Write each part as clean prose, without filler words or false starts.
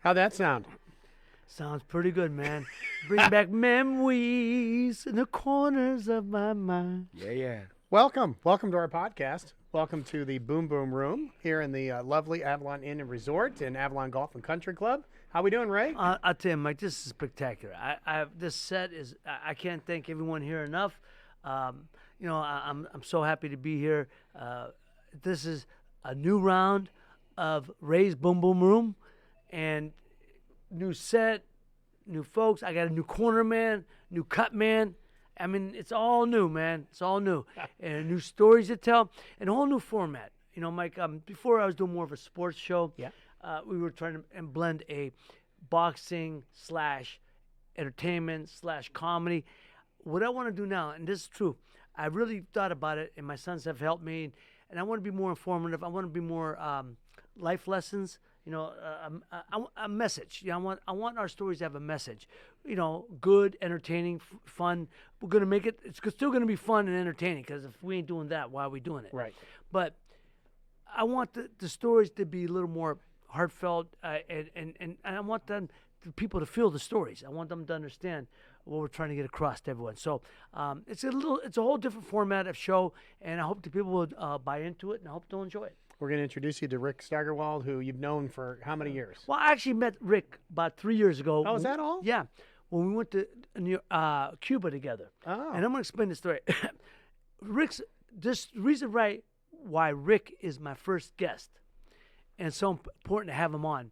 How'd that sound? Sounds pretty good, man. Bring back memories in the corners of my mind. Yeah. Welcome to our podcast. Welcome to the Boom Boom Room here in the lovely Avalon Inn and Resort in Avalon Golf and Country Club. How we doing, Ray? I'll tell you, Mike, this is spectacular. This set is. I can't thank everyone here enough. I'm so happy to be here. This is a new round of Ray's Boom Boom Room, and new set, new folks. I got a new corner man, new cut man. I mean, it's all new, man. It's all new. And new stories to tell, and a whole new format. You know, Mike, before I was doing more of a sports show. Yeah. We were trying to blend a boxing / entertainment / comedy. What I want to do now, and this is true, I really thought about it, and my sons have helped me, and I want to be more informative. I want to be more life lessons. You know, a message. You know, I want our stories to have a message. You know, good, entertaining, fun. We're gonna make it. It's still gonna be fun and entertaining. Because if we ain't doing that, why are we doing it? Right. But I want the stories to be a little more heartfelt, and I want the people to feel the stories. I want them to understand what we're trying to get across to everyone. So it's a whole different format of show, and I hope the people will buy into it, and I hope they'll enjoy it. We're going to introduce you to Rick Steigerwald, who you've known for how many years? Well, I actually met Rick about 3 years ago. Oh, is that all? Yeah, when we went to Cuba together. Oh. And I'm going to explain the story. This reason why Rick is my first guest, and it's so important to have him on.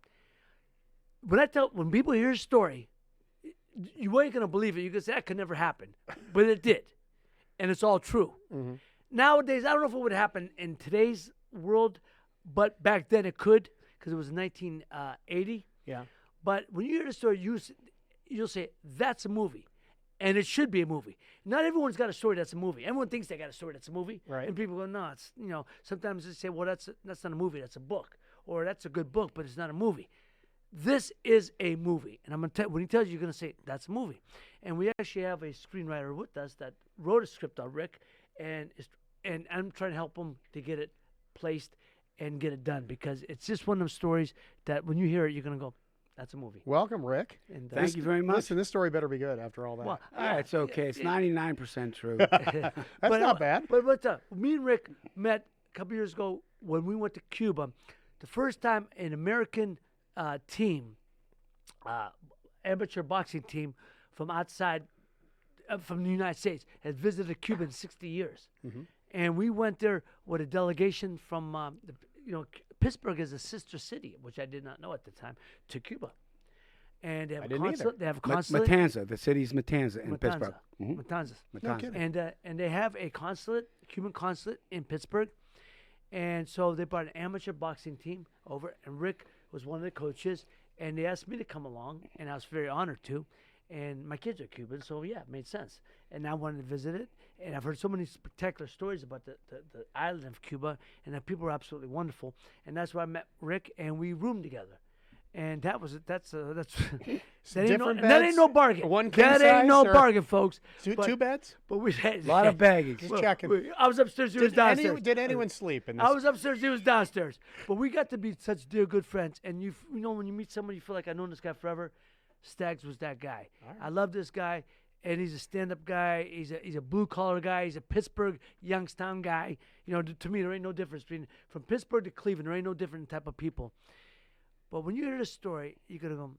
When people hear his story, you ain't gonna believe it. You can say that could never happen, but it did, and it's all true. Mm-hmm. Nowadays, I don't know if it would happen in today's world, but back then it could, because it was 1980. Yeah. But when you hear the story, you'll say that's a movie, and it should be a movie. Not everyone's got a story that's a movie. Everyone thinks they got a story that's a movie, Right. And people go, no, it's Sometimes they say, well, that's not a movie, that's a book, or that's a good book, but it's not a movie. This is a movie, and I'm gonna tell. When he tells you, you're gonna say that's a movie. And we actually have a screenwriter with us that wrote a script on Rick, and I'm trying to help him to get it placed and get it done, because it's just one of those stories that when you hear it, you're gonna go, "That's a movie." Welcome, Rick. And Thank you very much. Listen, this story better be good after all that. Well, It's okay. It's 99% true. That's not bad. But me and Rick met a couple years ago when we went to Cuba. The first time an American team, amateur boxing team from outside, from the United States, had visited Cuba in 60 years. Mm-hmm. And we went there with a delegation from, Pittsburgh is a sister city, which I did not know at the time, to Cuba. And they have I a didn't either. consulate. They have a consulate. Matanza. The city's Matanza in Pittsburgh. Mhm. Matanzas. No kidding. And they have a consulate, Cuban consulate in Pittsburgh. And so they brought an amateur boxing team over, and Rick was one of the coaches, and they asked me to come along, and I was very honored to. And my kids are Cuban, so yeah, it made sense. And I wanted to visit it, and I've heard so many spectacular stories about the island of Cuba, and the people are absolutely wonderful. And that's where I met Rick, and we roomed together. And that's that ain't no bargain. One king that ain't size, no or bargain, folks. Two beds? But we had A lot of baggage. Just checking. I was upstairs. He was downstairs. Did anyone sleep in this? I was upstairs. He was downstairs. But we got to be such dear good friends. And you know, when you meet somebody, you feel like I've known this guy forever. Staggs was that guy. All right. I love this guy, and he's a stand-up guy. He's a blue-collar guy. He's a Pittsburgh, Youngstown guy. You know, to me, there ain't no difference from Pittsburgh to Cleveland. There ain't no different type of people. But when you hear this story, you're going to go,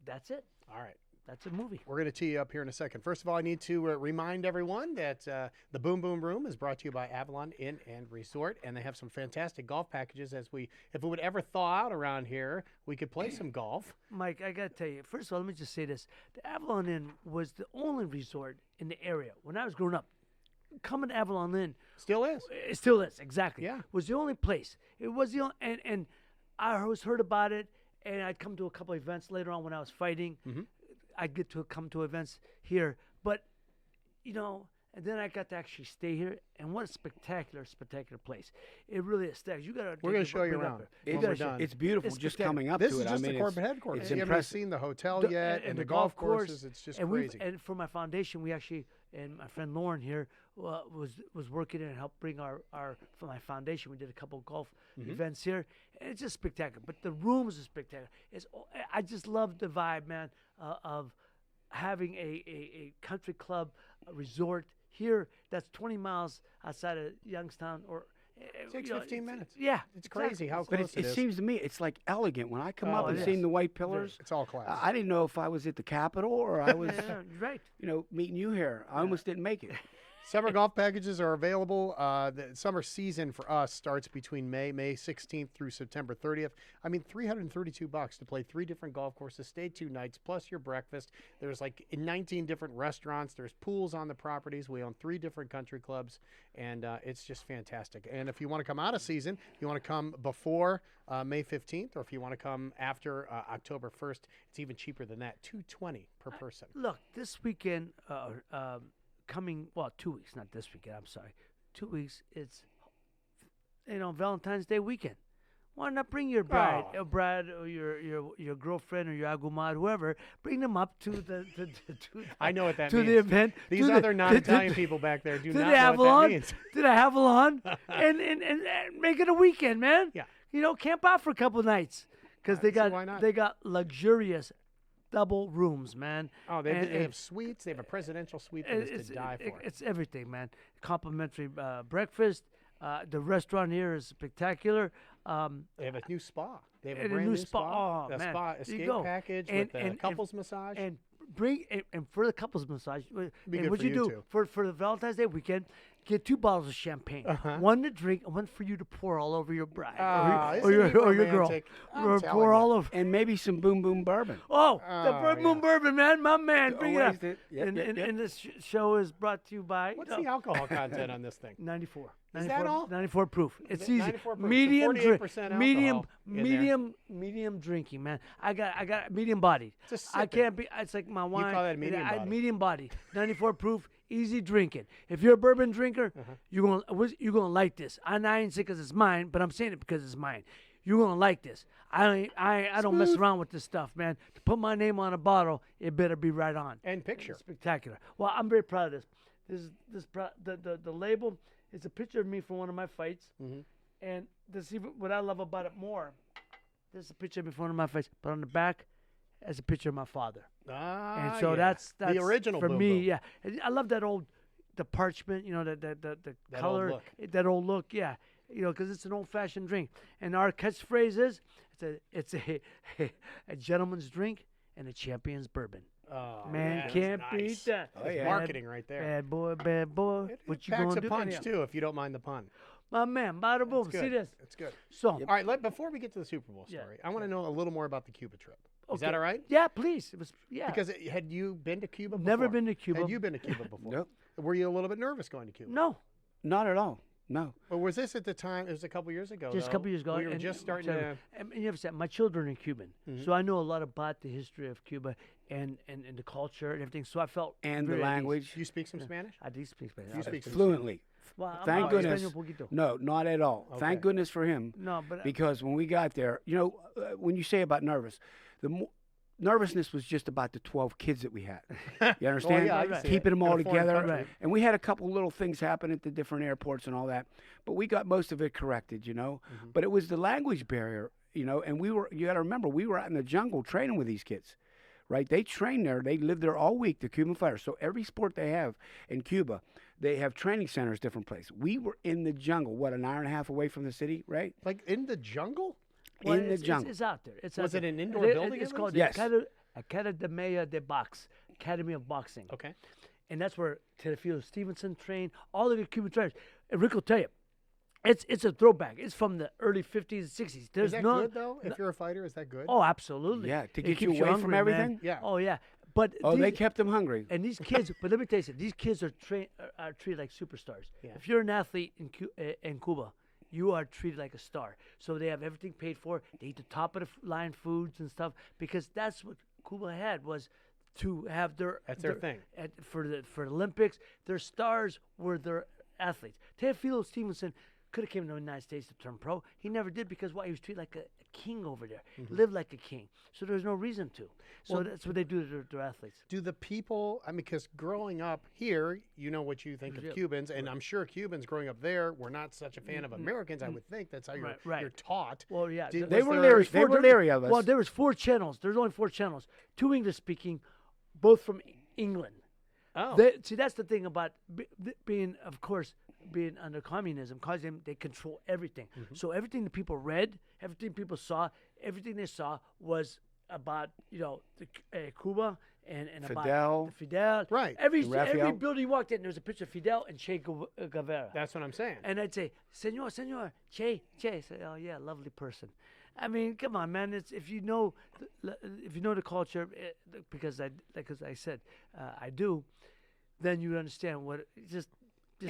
that's it. All right. That's a movie. We're going to tee you up here in a second. First of all, I need to remind everyone that the Boom Boom Room is brought to you by Avalon Inn and Resort, and they have some fantastic golf packages. If it would ever thaw out around here, we could play some golf. Mike, I got to tell you, first of all, let me just say this. The Avalon Inn was the only resort in the area. When I was growing up, coming to Avalon Inn. Still is. It still is, exactly. Yeah. Was the only place. It was the only, and I always heard about it, and I'd come to a couple of events later on when I was fighting. Mm-hmm. I'd get to come to events here, but and then I got to actually stay here, and what a spectacular place! It really is. You got to. We're going to show you around. It's beautiful. It's just spectacular. coming up This to is it. just I mean, the corporate headquarters. It's You haven't impressive. seen the hotel yet, and the golf courses. It's just crazy. And for my foundation, we actually, and my friend Lauren here, was working and helped bring our for my foundation. We did a couple of golf events here, and it's just spectacular. But the rooms are spectacular. I just love the vibe, man, of having a country club, a resort here that's 20 miles outside of Youngstown or. It takes 15 minutes. Yeah. It's crazy how But close it is. seems to me it's like elegant. When I come up and it seen is. the white pillars, It's all class. I didn't know if I was at the Capitol or I was, Right. meeting you here. I almost didn't make it. Summer golf packages are available. The summer season for us starts between May 16th through September 30th. I mean, $332 to play 3 different golf courses, stay 2 nights, plus your breakfast. There's like 19 different restaurants. There's pools on the properties. We own 3 different country clubs, and it's just fantastic. And if you want to come out of season, you want to come before May 15th, or if you want to come after October 1st, it's even cheaper than that, $220 per person. Look, this weekend, coming 2 weeks, not this weekend. I'm sorry, 2 weeks. It's Valentine's Day weekend. Why not bring your bride, or your girlfriend, or your agumad, whoever? Bring them up to the I know what that to means. the event. These to other the- non-Italian people back there do to not the know Avalon, what that means. to the Avalon, and make it a weekend, man. Yeah. Camp out for a couple of nights because they so why not? got luxurious double rooms, man. Oh, they And- have suites. They have a presidential suite that is to die for. It's everything, man. Complimentary breakfast. The restaurant here is spectacular. They have a new spa. They have a And a brand new new spa. Oh, a man. spa There you escape go. package And- with a and- couples massage. And bring and for the couples massage. Be And good what for you you, do too. for the Valentine's Day weekend? Get 2 bottles of champagne. Uh-huh. One to drink, and one for you to pour all over your bride Isn't or he your girl. romantic? I'm Or telling pour you. all over. And maybe some Boom Boom Bourbon. Oh, the Oh, Moon Bourbon, man, my man, bring it up. Always did. Yep, and, yep, and, yep. and this show is brought to you by What's the alcohol content on this thing? 94. Is that all? 94 proof. It's easy. 94 proof, so Medium, 48% medium, alcohol in there. medium drinking, man. I got medium body. Just I sip it. can't be. It's like my wine. call that medium body. Medium body. 94 proof. Easy drinking. If you're a bourbon drinker, you're gonna like this. I ain't saying because it's mine, but I'm saying it because it's mine. You're gonna like this. I don't mess around with this stuff, man. To put my name on a bottle, it better be right on. And picture. Spectacular. Well, I'm very proud of this. The label is a picture of me from one of my fights, and this even what I love about it more. This is a picture of me from one of my fights, but on the back, is a picture of my father. Ah, And so yeah. that's the original for Boom me. Boom. Yeah, And I love that the parchment. The That old color, look. that old look. Yeah, because it's an old-fashioned drink. And our catchphrase is it's a gentleman's drink and a champion's bourbon. Oh, Man, that's can't nice. beat that. Oh, That's yeah. marketing right there. Bad boy. It What you packs gonna a do? punch Anyhow. too, if you don't mind the pun. My man, bada boom. It's good. See this? It's good. So, All right, before we get to the Super Bowl Yeah. story, I want to know a little more about the Cuba trip. Is okay. that all right? Yeah, please. It was Because had you been to Cuba before? Never been to Cuba. Had you been to Cuba before? Nope. Were you a little bit nervous going to Cuba? No, Not at all. No. Or was this at the time? It was a couple years ago. just a though. couple years ago. We were and- just starting to. And you have said my children are Cuban, so I know a lot about the history of Cuba and the culture and everything. So I felt And the very at ease. language. You speak some Spanish? I do speak Spanish. You speak some Fluently. Well, I'm Thank hablo goodness. español poquito. No, not at all. Okay. Thank goodness for him. No, but Because when we got there, when you say about nervous, nervousness was just about the 12 kids that we had. You understand? yeah, I can see Keeping it. them In all a foreign together. country. Right. And we had a couple little things happen at the different airports and all that. But we got most of it corrected, But it was the language barrier, and you got to remember, we were out in the jungle training with these kids. Right? They train there. They live there all week, the Cuban fighters. So every sport they have in Cuba, they have training centers, different places. We were in the jungle, an hour and a half away from the city, right? Like in the jungle? well, in the it's, jungle. it's out there. It's Was out it there. an indoor building It's at called least? the Yes. Academia de Box, Academy of Boxing. Okay. And that's where Teofilo Stevenson trained, all of the Cuban trainers. And Rick will tell you, it's a throwback. It's from the early 50s and 60s. There's Is that no, good though? If you're a fighter, is that good? Oh, absolutely. Yeah, to It get you keeps away from hungry, man. everything? Yeah. Oh, yeah. But Oh, they these- kept them hungry. and these kids, but let me tell you something. These kids are treated like superstars. Yeah. If you're an athlete in Cuba, you are treated like a star. So they have everything paid for. They eat the top of the line foods and stuff because that's what Cuba had was to have That's their thing. for the Olympics. Their stars were their athletes. Teofilo Stevenson could have came to the United States to turn pro. He never did because why? He was treated like a king over there. Lived like a king. So there's no reason to. So Well, that's what they do to their athletes. Do the people, I mean, because growing up here, you know what you think of Yeah. Cubans, and I'm sure Cubans growing up there were not such a fan of Americans. I would think that's how you're, Right. you're taught. Well, yeah. Did- They was were there- leery. They were leery of us. Well, there was 4 channels. There's only 4 channels. 2 English speaking, both from England. Oh, See, that's the thing about being, of course, being under communism. Cause they control everything. So everything the people read, everything people saw, everything they saw was about Cuba and Fidel. about the Fidel. Right. Every Raphael. building you walked in, there was a picture of Fidel and Che Guevara. that's what I'm saying. And I'd say, Senor, Che. I say, oh yeah, lovely person. I mean, come on, man. It's if you know the culture, because I said, I do, then you understand what just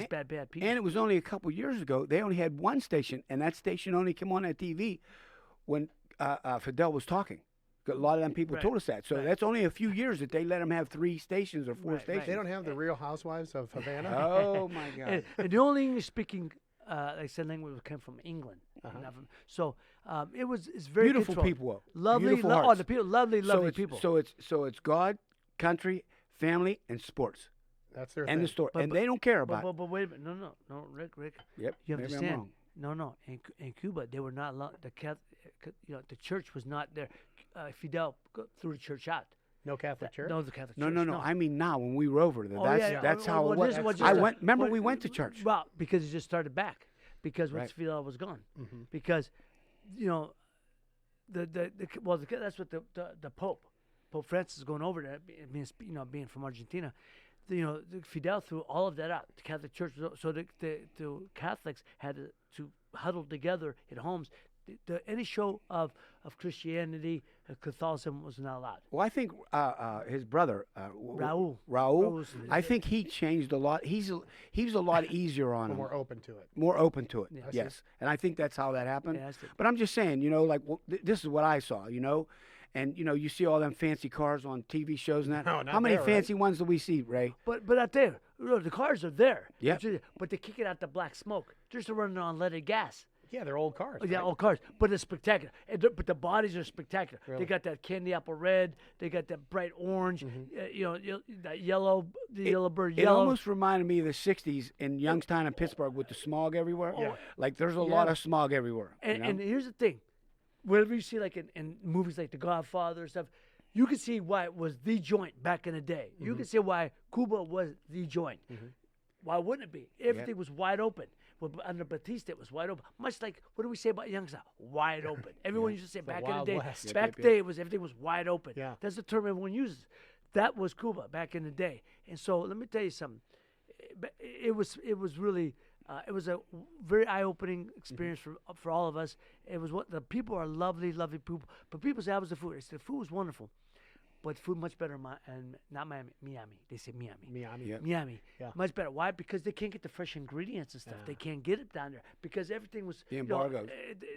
bad people. And it was only a couple years ago. They only had one station, and that station only came on at TV when Fidel was talking. A lot of them people Right. told us that. So Right. that's only a few years that they let them have 3 stations or 4 Right, right. stations. They don't have the Real Housewives of Havana. Oh my God! And the only English speaking, like I said, language came from England. Uh-huh. Not from- so it's very Beautiful controlled. people, Lovely, beautiful oh, hearts. the people, lovely people. So it's God, country, family, and sports, That's their and the thing. story, But- and they don't care about. but wait a minute, no, Rick. Yep, You maybe I'm understand? wrong. No. In Cuba, they were not allowed. The church was not there. Fidel threw the church out. No Catholic Church? No, the Catholic No, Church. no, no. I mean now when we were over there, Oh, that's yeah, that's well, how well, it was. this is what I just- went. Remember, what- we went to church. Well, because it just started back. Because once Right. Fidel was gone. Mm-hmm. Because, that's what the Pope Francis is going over there, being from Argentina. Fidel threw all of that out. The Catholic Church, so the Catholics had to huddle together at homes. Any show of Christianity, Catholicism was not allowed. Well, I think his brother Raul. Raul, I think he changed a lot. He was a lot easier on But him, more open to it. more open to it. Yeah. Yes, and I think that's how that happened. Yeah, that's it. But I'm just saying, this is what I saw, and you see all them fancy cars on TV shows and that. No, not How many there, right? fancy ones do we see, Ray? But out there, the cars are there. Yep. But they kick it out the black smoke. They're still running on leaded gas. Yeah, they're old cars. Yeah, right? old cars, but it's spectacular. But the bodies are spectacular. Really? They got that candy apple red. They got that bright orange. That yellow, the yellow bird It yellow. almost reminded me of the '60s in Youngstown and Pittsburgh with the smog everywhere. Yeah. Like there's a lot of smog everywhere. And here's the thing, whenever you see like in movies like The Godfather and stuff, you can see why it was the joint back in the day. You can see why Cuba was the joint. Why wouldn't it be? Everything was wide open. Well, under Batista, it was wide open. Much like, what do we say about Youngstown? Wide open. Everyone used to say back in the Wild day. West. Back then, everything was wide open. Yeah. That's the term everyone uses. That was Cuba back in the day. And so let me tell you something. It was really it was a very eye-opening experience for all of us. It was what the people are lovely people. But people say, "How was the food?" I said, "The food was wonderful." But food much better in not Miami. They say Miami. Miami. Yeah. Miami. Yeah. Much better. Why? Because they can't get the fresh ingredients and stuff. They can't get it down there because everything was The embargoes.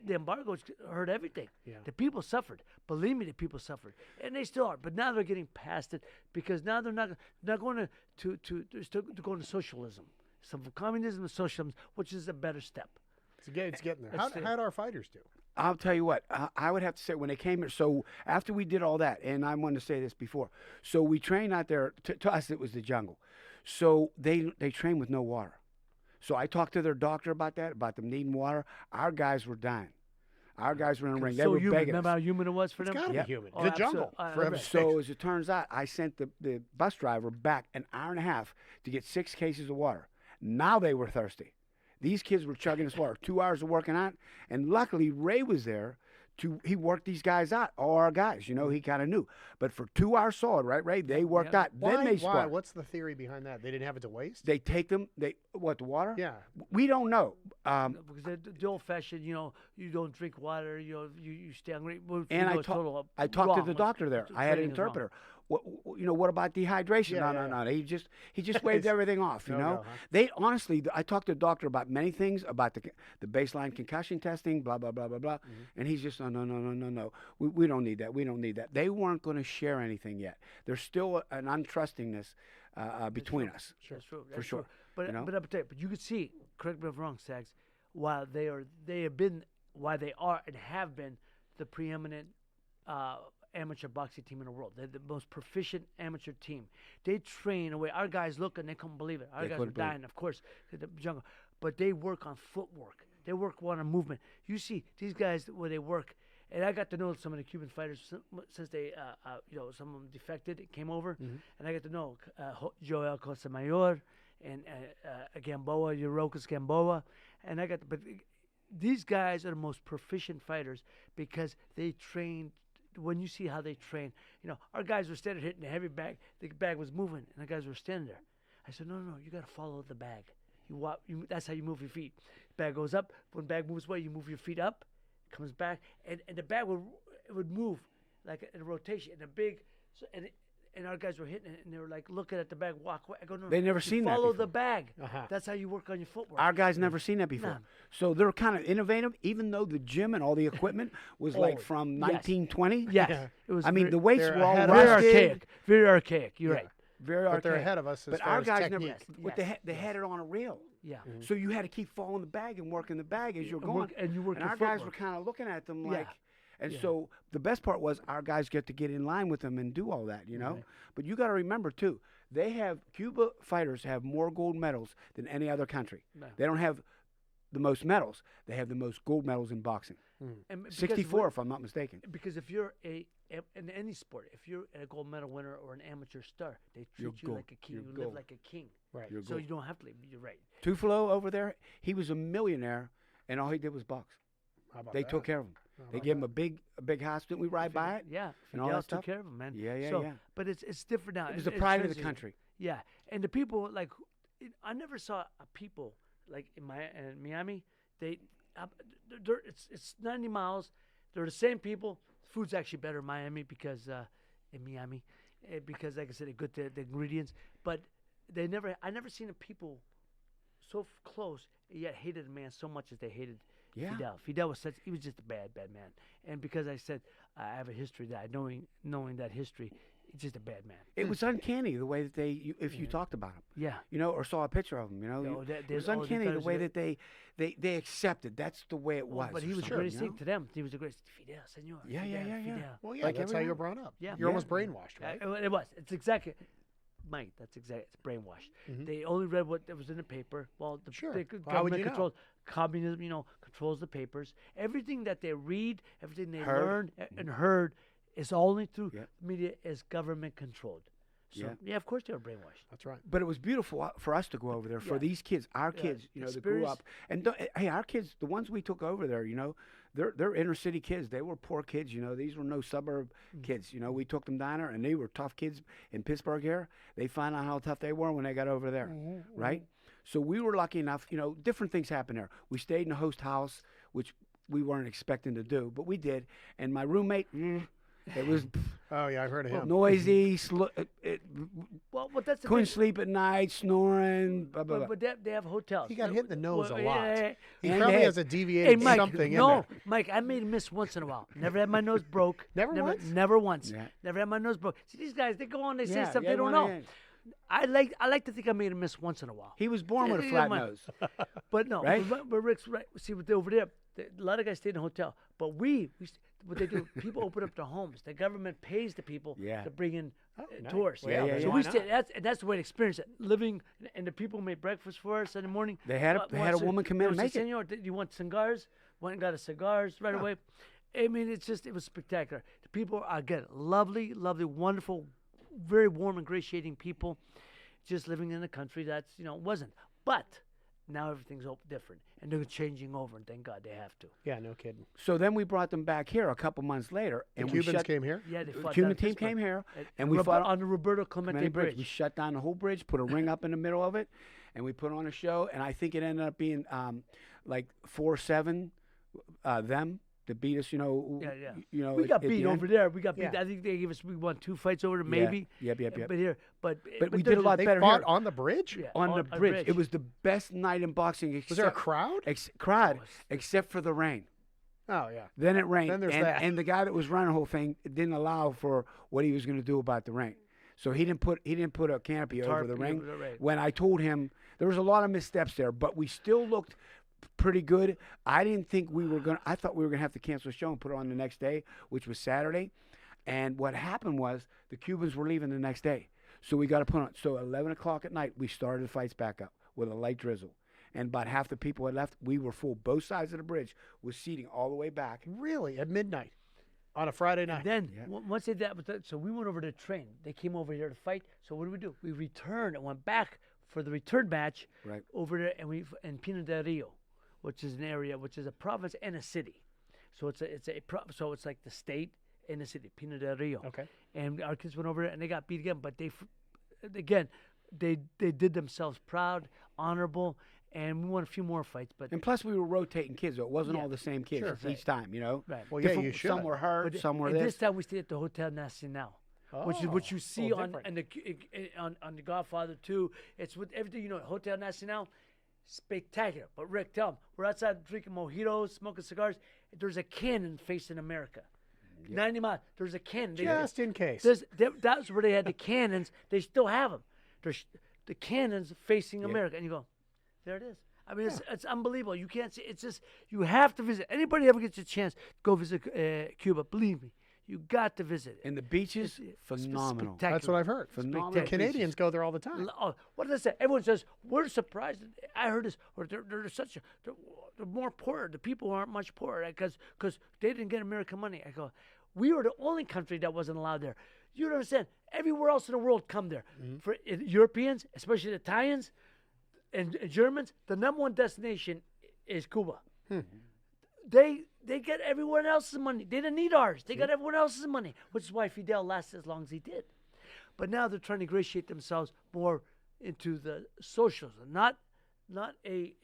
The embargoes hurt everything. Yeah. The people suffered. Believe me, the people suffered, and they still are. But now they're getting past it because now they're not going they're still going to socialism. Some communism and socialism, which is a better step. It's getting there. That's How'd our fighters do? I'll tell you what, I would have to say when they came here, so after we did all that, and I wanted to say this before, so we trained out there, to us it was the jungle. So they trained with no water. So I talked to their doctor about that, about them needing water. Our guys were dying. Our guys were in the ring. They So were human. begging Remember us. how human it was for It's them? got to Yep. be human. Oh, the absolute- jungle. I For bet. heaven's So sakes. as it turns out, I sent the bus driver back an hour and a half to get 6 cases of water. Now they were thirsty. These kids were chugging this water, 2 hours of working out, and luckily Ray was there. He worked these guys out, all our guys. He kind of knew. But for 2 hours solid, right, Ray? They worked out. Then they Why? sparred. What's the theory behind that? They didn't have it to waste? They take them. The water? Yeah. We don't know. Because the old-fashioned, you don't drink water, you stay hungry. Well, And I talked to the wrong. doctor there. I had an Training is wrong. interpreter. What about dehydration? Yeah, No. yeah. He just waved everything off. No, huh? They honestly, I talked to the doctor about many things about the baseline concussion testing, blah blah blah blah blah, and he's just no. We don't need that. We don't need that. They weren't going to share anything yet. There's still an untrustingness between us. That's true. For That's sure. true. But You know? but I'll tell you, but you could see. Correct me if I'm wrong, Sags. while they have been, why they are and have been the preeminent amateur boxing team in the world. They're the most proficient amateur team. They train away. Our guys look and they couldn't believe it. Our guys were dying, of course, in the jungle. But they work on footwork. They work on movement. You see these guys where they work, and I got to know some of the Cuban fighters since they, some of them defected and came over, and I got to know Joel Cosamayor and Gamboa, Eurocas Gamboa, and but these guys are the most proficient fighters because they train. When you see how they train, our guys were standing hitting the heavy bag. The bag was moving, and the guys were standing there. I said, no, you got to follow the bag. That's how you move your feet. Bag goes up. When bag moves away, you move your feet up. It comes back, and the bag would move like in a rotation. And our guys were hitting it, and they were like looking at the bag, walk away. I go, no, They never seen that follow before. the bag. That's how you work on your footwork. Our guys never seen that before. No. So they're kind of innovative, even though the gym and all the equipment was like from 1920. Yes, Yeah. it was. I mean, the weights they're were all ahead of very us. archaic. Very archaic. You're right. very But archaic. they're ahead of us as But far our as guys technique. never. They had it on a reel. Yeah. So you had to keep following the bag and working the bag as you're going. And you work And your our guys footwork. were kind of looking at them Yeah. like. And so the best part was our guys get to get in line with them and do all that, Right. But you got to remember too, Cuba fighters have more gold medals than any other country. No. They don't have the most medals. They have the most gold medals in boxing. And because 64, if I'm not mistaken. Because if you're in any sport, if you're a gold medal winner or an amateur star, they You're treat you gold. like a king. You're You gold. live like a king. Right. You're So gold. you don't have to live. You're right. Tufalo over there, he was a millionaire, and all he did was box. How about They that? took care of him. How They about gave him that? a big house. Didn't we ride by it? Yeah. And all Fidel that stuff? took care of him, man. Yeah, So, yeah. But it's different now. It was the It pride of the translated. country. Yeah, and the people I never saw a people like in Miami. It's 90 miles. They're the same people. Food's actually better in Miami because because like I said, they're good the ingredients. But I never seen a people so close yet hated a man so much as they hated Yeah. Fidel. Fidel was he was just a bad man. And because I said I have a history that knowing that history, he's just a bad man. It was uncanny the way that if you talked about him, Yeah. or saw a picture of him, it was uncanny the way that they accepted. That's the way it was. But he or was the something, greatest thing to them. He was the greatest. Fidel, senor. Yeah, Fidel, yeah, yeah, yeah. Fidel. Well, yeah, Like that's how everyone- you're brought up. Yeah. You're Yeah. almost brainwashed, right? It was. It's exactly, Mike. That's exactly. It's brainwashed. They only read what was in the paper. Well, the Sure. the Well, how would government you know? controls communism. Controls the papers. Everything that they read, everything they Heard. learn and heard, is only through Yep. media is government controlled. So Yeah. of course they were brainwashed. That's right. But it was beautiful for us to go over there. For Yeah. these kids, our Yeah. kids, that grew Experience. up, and hey, our kids, the ones we took over there, they're inner city kids. They were poor kids. These were no suburb kids. We took them down there, and they were tough kids in Pittsburgh here. They found out how tough they were when they got over there, right? So we were lucky enough. Different things happened there. We stayed in a host house, which we weren't expecting to do, but we did. And my roommate, it was Oh yeah, I've heard of him. noisy. Well, but that's the Couldn't thing. sleep at night, snoring. Blah, blah, blah. But they have hotels. He got hit in the nose a Well, lot. yeah. He And probably they- has a Hey, deviated Mike. something in No, there. Mike. I made a miss once in a while. Never had my nose broke. Never once? Never once. Yeah. Never had my nose broke. See, these guys, they go on, they say Yeah, stuff yeah, they don't well, know. yeah. I like to think I made a miss once in a while. He was born with a Yeah, flat my- nose. But no, Right? but Rick's right. See, what they over there, a lot of guys stay in a hotel. But what they do, people open up their homes. The government pays the people Yeah. to bring in nice. tourists. Well, yeah, yeah, So yeah. we Why stay. That's the way to experience it. Living, and the people made breakfast for us in the morning. They had a woman come in and make it. Senor, you want cigars? Went and got us cigars right away. I mean, it was spectacular. The people are, again, lovely, wonderful, very warm, ingratiating people. Just living in a country that's wasn't. But now everything's different, and they're changing over, and thank God they have to. Yeah, no kidding. So then we brought them back here a couple months later, The and we Cubans shut. came here. Yeah, they The fought Cuban down team Pittsburgh came here, at and we fought on the Roberto Clemente Bridge. We Bridge. shut down the whole bridge, put a ring up in the middle of it, and we put on a show. And I think it ended up being like 4-7 them to beat us. Yeah. We got at the beat end. over there. We got beat. Yeah. I think we won 2 fights over there, Yeah. maybe. Yep. But here, but we they're did a lot They better fought here. on the bridge. Yeah, On the bridge. It was the best night in boxing. Was there a crowd? Crowd, except for the rain. Oh yeah. Then it rained. Then there's and, that. and the guy that was running the whole thing didn't allow for what he was going to do about the rain. So he didn't put a canopy over Tarp the over ring. the rain. When I told him there was a lot of missteps there, but we still looked pretty good. I didn't think we were going to, I thought we were going to have to cancel the show and put it on the next day, which was Saturday. And what happened was the Cubans were leaving the next day. So we got to put on. So 11 o'clock at night, we started the fights back up with a light drizzle. And about half the people had left. We were full. Both sides of the bridge was seating all the way back. Really? At midnight? On a Friday night? Then, once they did that, so we went over to train. They came over here to fight. So what did we do? We returned and went back for the return match over there, and we in Pino del Rio, which is an area, which is a province and a city. So so it's like the state and the city, Pino del Rio. Okay. And our kids went over there and they got beat again, but they did themselves proud, honorable, and we won a few more fights. But And plus, we were rotating kids, so it wasn't all the same kids each time, Right. Well, yeah, you should. Some were hurt, But some were and this. this time we stayed at the Hotel Nacional, which is what you see on the Godfather 2. It's with everything Hotel Nacional, spectacular. But Rick, tell them we're outside drinking mojitos, smoking cigars. There's a cannon facing America. 90 miles. There's a cannon. Just in case. That's where they had the cannons. They still have them. There's the cannons facing America, and you go, there it is. I mean, it's unbelievable. You can't see. It's just you have to visit. Anybody ever gets a chance, go visit Cuba. Believe me, you got to visit. And the beaches, phenomenal. Spectacular. That's what I've heard. Phenomenal. The Canadians go there all the time. Oh, what does that say? Everyone says we're surprised. I heard this. Or they're more poor. The people aren't much poorer because they didn't get American money. I go, we were the only country that wasn't allowed there. You don't understand. Everywhere else in the world come there. For Europeans, especially the Italians and Germans, the number one destination is Cuba. They get everyone else's money. They didn't need ours. They got everyone else's money, which is why Fidel lasted as long as he did. But now they're trying to ingratiate themselves more into the socialism, not a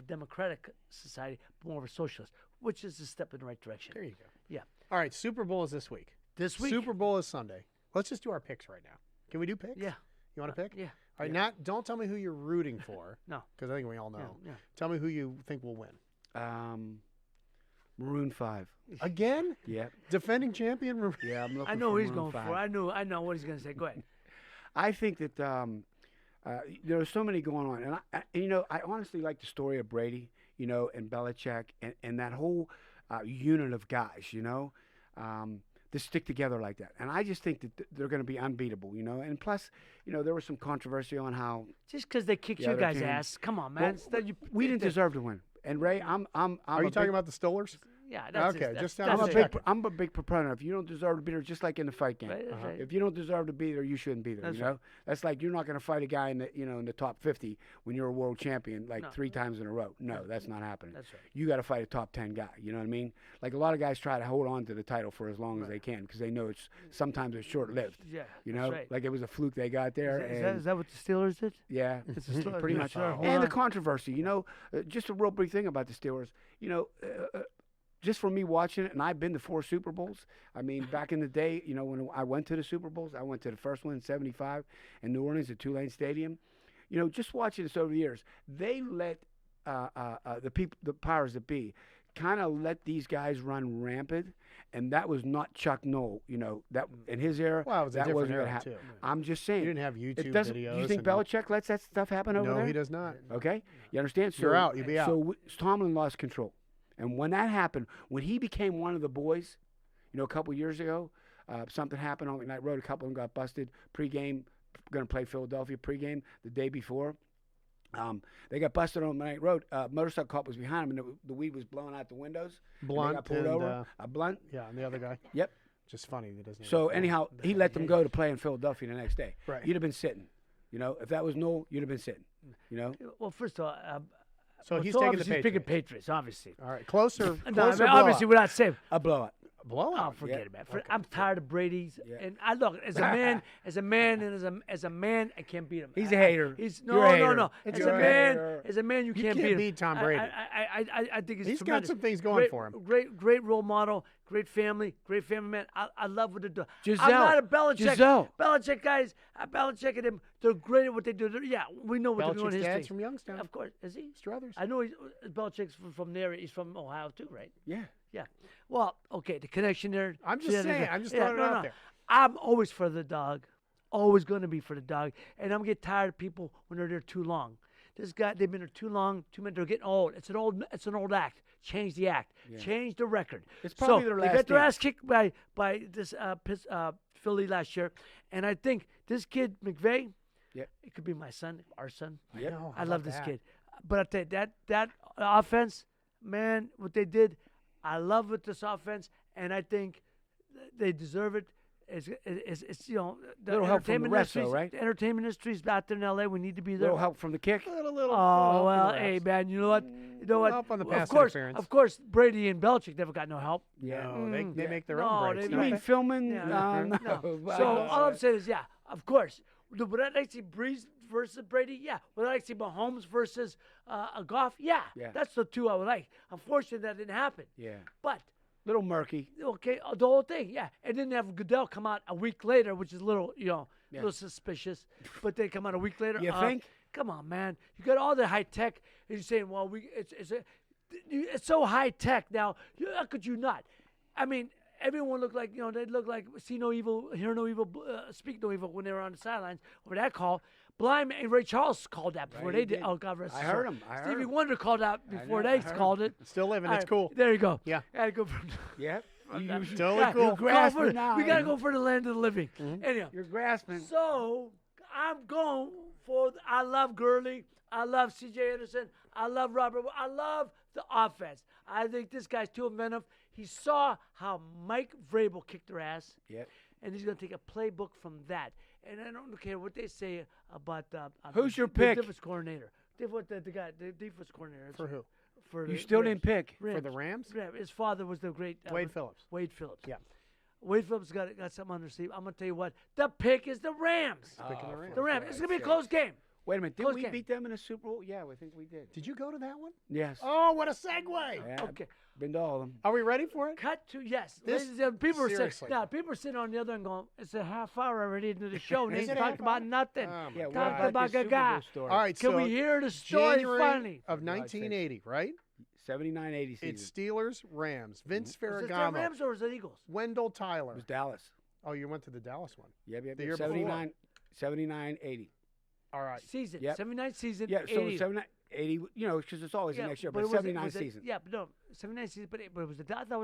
democratic society, but more of a socialist, which is a step in the right direction. There you go. Yeah. All right, Super Bowl is this week. This week. Super Bowl is Sunday. Let's just do our picks right now. Can we do picks? Yeah. You want to pick? Yeah. All right, don't tell me who you're rooting for. No. Because I think we all know. Yeah. Tell me who you think will win. Maroon 5. Again? Yeah. Defending champion? Yeah, I'm looking I know for what he's Maroon going 5. for. I know what he's going to say. Go ahead. I think that there are so many going on, and I honestly like the story of Brady, and Belichick, and that whole unit of guys, to stick together like that. And I just think that they're going to be unbeatable, and plus, there was some controversy on how Just because they kicked you guys' ass, come on, man. we didn't deserve to win. And Ray, Are you talking about the Stollers? Yeah, that's Okay, it. just That's sounds I'm a That's big, it. I'm a big proponent. If you don't deserve to be there, just like in the fight game, Right, that's right. if you don't deserve to be there, you shouldn't be there. That's you know, that's like you're not going to fight a guy in the top 50 when you're a world champion like 3 times in a row. No, that's not happening. That's right. You got to fight a top 10 guy. You know what I mean? Like a lot of guys try to hold on to the title for as long as they can because they know sometimes it's short lived. Yeah, You know, that's right. like it was a fluke they got there. Is that what the Steelers did? Yeah, It's a Steelers. pretty much. Sure, hold And the on. controversy, just a real brief thing about the Steelers, just for me watching it, and I've been to 4 Super Bowls. I mean, back in the day, when I went to the Super Bowls, I went to the first one in '75 in New Orleans at Tulane Stadium. Just watching this over the years, they let the powers that be, kind of let these guys run rampant, and that was not Chuck Noll. That in his era, Well, it was a that different wasn't era, gonna happen. too. I'm just You saying. didn't have YouTube It doesn't. videos. Do you think and- Belichick lets that stuff happen over No, there? he does not. Okay, you understand? So You're out. You'd be out. So Tomlin lost control, and when that happened, when he became one of the boys, a couple years ago, something happened on McKnight Road. A couple of them got busted pregame. Going to play Philadelphia pregame the day before. They got busted on McKnight Road. Motorcycle cop was behind them, and the weed was blowing out the windows. and they Blunt got pulled and, over. A blunt. Yeah, and the other guy. Yep. Just funny. He doesn't. So anyhow, he let them go to play in Philadelphia the next day. Right. You'd have been sitting. If that was Noel, you'd have been sitting. Well, first of all, So he's so taking the obviously he's picking Patriots. Patriots, obviously. All right, closer. No, I mean, Closer. obviously we're not safe. A blowout. blowout. Oh, forget Yeah. it, man. Okay. I'm tired of Brady's. Yeah. And I look as a man, as a man, I can't beat him. He's a hater. He's You're a hater. no. It's As a a man, hater. as a man, you can't beat him. beat Tom Brady. I think He's got tremendous. some things going Great- for him. Great role model. Great family man. I love what they do. Giselle. I'm not a Belichick. Giselle. Belichick guys. Belichick and him. They're great at what they do. Yeah, we know what they're doing. Belichick's in dad's history. from Youngstown. Of course, is he? Struthers. I know Belichick's from there. He's from Ohio too, right? Yeah. Yeah. Well, okay, the connection there. I'm just saying. I'm just throwing it out there. I'm always for the dog. Always going to be for the dog. And I'm getting tired of people when they're there too long. This guy, they've been there too long. Too many. They're getting old. It's an old act. Change the act. Yeah. Change the record. It's probably so their they last got their dance. ass kicked by this Philly last year, and I think this kid McVay. Yep. It could be my son, our son. Yep. know, I how love about this that? kid. But I tell you, that offense, man, what they did, I love with this offense, and I think they deserve it. It's the Little help from the entertainment refs, though, industry's- right? The entertainment industry's out there in L.A. We need to be there. Little help from the kick. Little Oh help well, from the hey refs. man, you know what? You know what? help on the Of pass course, interference. of course, Brady and Belichick never got no help. Yeah. No, they Yeah. make their No, own breaks. they You don't mean they? filming? Yeah. No. No. So all I'm saying is, yeah, of course. Would I like to see Breeze versus Brady? Yeah. Would I like to see Mahomes versus a Goff? Yeah. Yeah. That's the two I would like. Unfortunately, that didn't happen. Yeah. But Little murky. okay, the whole thing, yeah. And then they have Goodell come out a week later, which is a little, Yeah. little suspicious. But they come out a week later. You think? Come on, man. You got all the high tech, and you're saying, well, it's so high tech now. How could you not? I mean, everyone looked like, they look like see no evil, hear no evil, speak no evil when they were on the sidelines over that call. Blind and Ray Charles called that before Right, they he did. did. Oh, God rest I his heard soul. him. I heard Stevie him. Wonder called out before know, I they heard called it. Still living. All It's right, cool. There you go. Yeah. Gotta go from. Yeah. You Totally Yeah, cool. you're grasping for, now. we gotta go for the land of the living. Mm-hmm. Anyhow, You're grasping. so I'm going for. I love Gurley. I love C.J. Anderson. I love Robert. I love the offense. I think this guy's too inventive. He saw how Mike Vrabel kicked their ass, Yep. and he's gonna take a playbook from that. And I don't care what they say about Who's your the pick? defense coordinator. The defense coordinator. For who? For You the still Rams. didn't pick. For the Rams? Yeah, his father was the great Wade Phillips. Wade Phillips. Yeah. Wade Phillips got something on their sleeve. I'm gonna tell you what. The pick is the Rams. Picking the Rams. The Rams. It's gonna be a close game. Wait a minute. Didn't Close we game. beat them in a Super Bowl? Yeah, I think we did. Did you go to that one? Yes. Oh, what a segue! Yeah, Okay. Been to all of them. Are we ready for it? Cut to yes. This- Ladies and gentlemen, people are seriously. sitting. Now people are sitting on the other end going, "It's a half hour already into the show, and they Is ain't it a talking half about hour? nothing." Oh, my Yeah, what God. Talk about this Super Gaga. Bowl story? All right, Can so we hear the story January finally? of 1980, right? 79-80 season. It's Steelers, Rams, Vince Was it the Ferragamo, Rams or was it Eagles? Wendell It Tyler. was Dallas. Oh, you went to the Dallas one. Yep, yep, The yep. year before. 79-80. All right. Season. Yep. 79 season. Yeah, so 80. 80, because it's always the next year, but it was- 79 was it- season. Yeah, but no, 79 season. But it was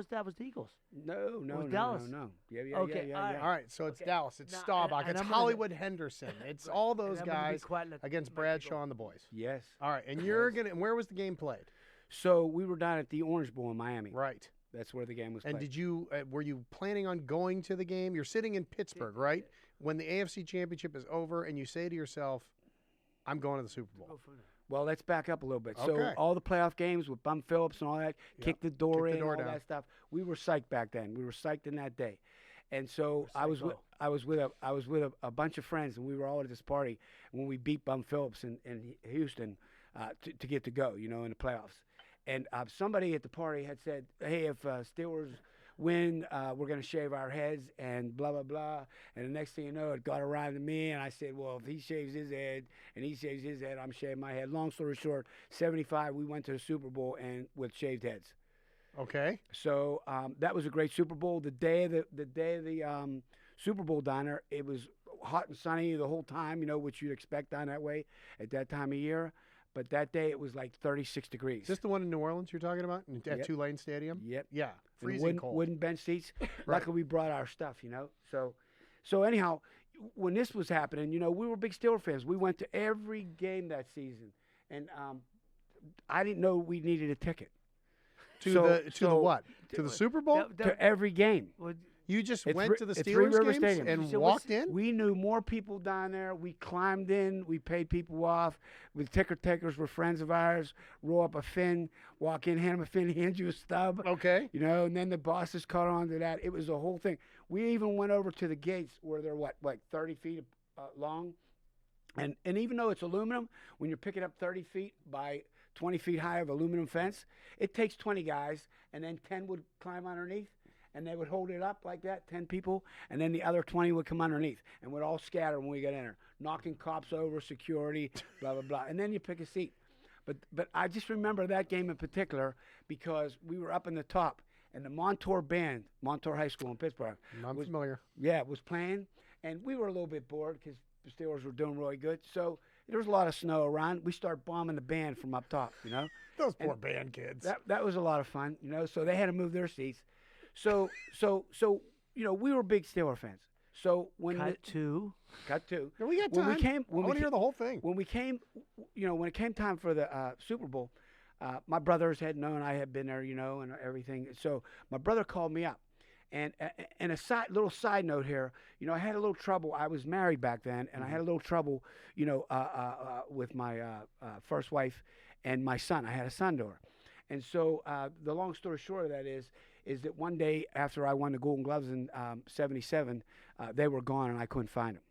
that was the Eagles. No, no, was no, Dallas. no. Yeah, yeah, Okay, yeah, all yeah. right. All right, so it's Okay. Dallas. It's Now, Staubach. and It's I'm gonna- Hollywood Henderson. It's all those And I'm gonna be guys quiet, let against Mikey Bradshaw go. and the boys. Yes. All right, and you're gonna. And where was the game played? So we were down at the Orange Bowl in Miami. Right. That's where the game was And played. did you? Were you planning on going to the game? You're sitting in Pittsburgh, right? When the AFC Championship is over, and you say to yourself, "I'm going to the Super Bowl." Go from there. Well, let's back up a little bit. Okay. So all the playoff games with Bum Phillips and all that, kick the door Kick the in, door all down. that stuff. We were psyched back then. We were psyched in that day. And so I was psycho. with a bunch of friends, and we were all at this party when we beat Bum Phillips in Houston to get to go, in the playoffs. And somebody at the party had said, "Hey, if Steelers win, we're going to shave our heads and blah, blah, blah." And the next thing you know, it got around to me, and I said, "Well, if he shaves his head and he shaves his head, I'm shaving my head." Long story short, 75, we went to the Super Bowl and with shaved heads. Okay. So that was a great Super Bowl. The day of the Super Bowl diner, it was hot and sunny the whole time, which you'd expect down that way at that time of year. But that day it was like 36 degrees. Is this the one in New Orleans you're talking about at Yep. Tulane Stadium? Yep. Yeah. And Freezing cold. wooden bench seats. Luckily, we brought our stuff, So anyhow, when this was happening, we were big Steelers fans. We went to every game that season, and I didn't know we needed a ticket To So- the so- what? To the Super Bowl? to every game. Well, You just At went to the at Three Steelers River games Stadium. and So walked what's- in? We knew more people down there. We climbed in. We paid people off. The ticker takers were friends of ours. Roll up a fin, walk in, hand him a fin, hand you a stub. Okay. And then the bosses caught on to that. It was a whole thing. We even went over to the gates where they're like 30 feet long. And even though it's aluminum, when you're picking up 30 feet by 20 feet high of aluminum fence, it takes 20 guys, and then 10 would climb underneath, and they would hold it up like that, 10 people, and then the other 20 would come underneath, and would all scatter when we got in there, knocking cops over, security, blah, blah, blah. And then you pick a seat. But I just remember that game in particular because we were up in the top, and the Montour band, Montour High School in Pittsburgh, I'm familiar. was playing, and we were a little bit bored because the Steelers were doing really good. So There was a lot of snow around. We started bombing the band from up top, you know. Those poor band kids. That was a lot of fun, you know. So they had to move their seats. So you know, we were big Steeler fans. So when Cut to. no, No, we got when time. we came, I want to hear the whole thing. when we came, you know, when it came time for the Super Bowl, my brothers had known I had been there, you know, and everything. So my brother called me up, and a little side note here, you know, I had a little trouble. I was married back then, and I had a little trouble, you know, with my first wife and my son. I had a son to her, and so the long story short of that is that one day after I won the Golden Gloves in '77, they were gone and I couldn't find them.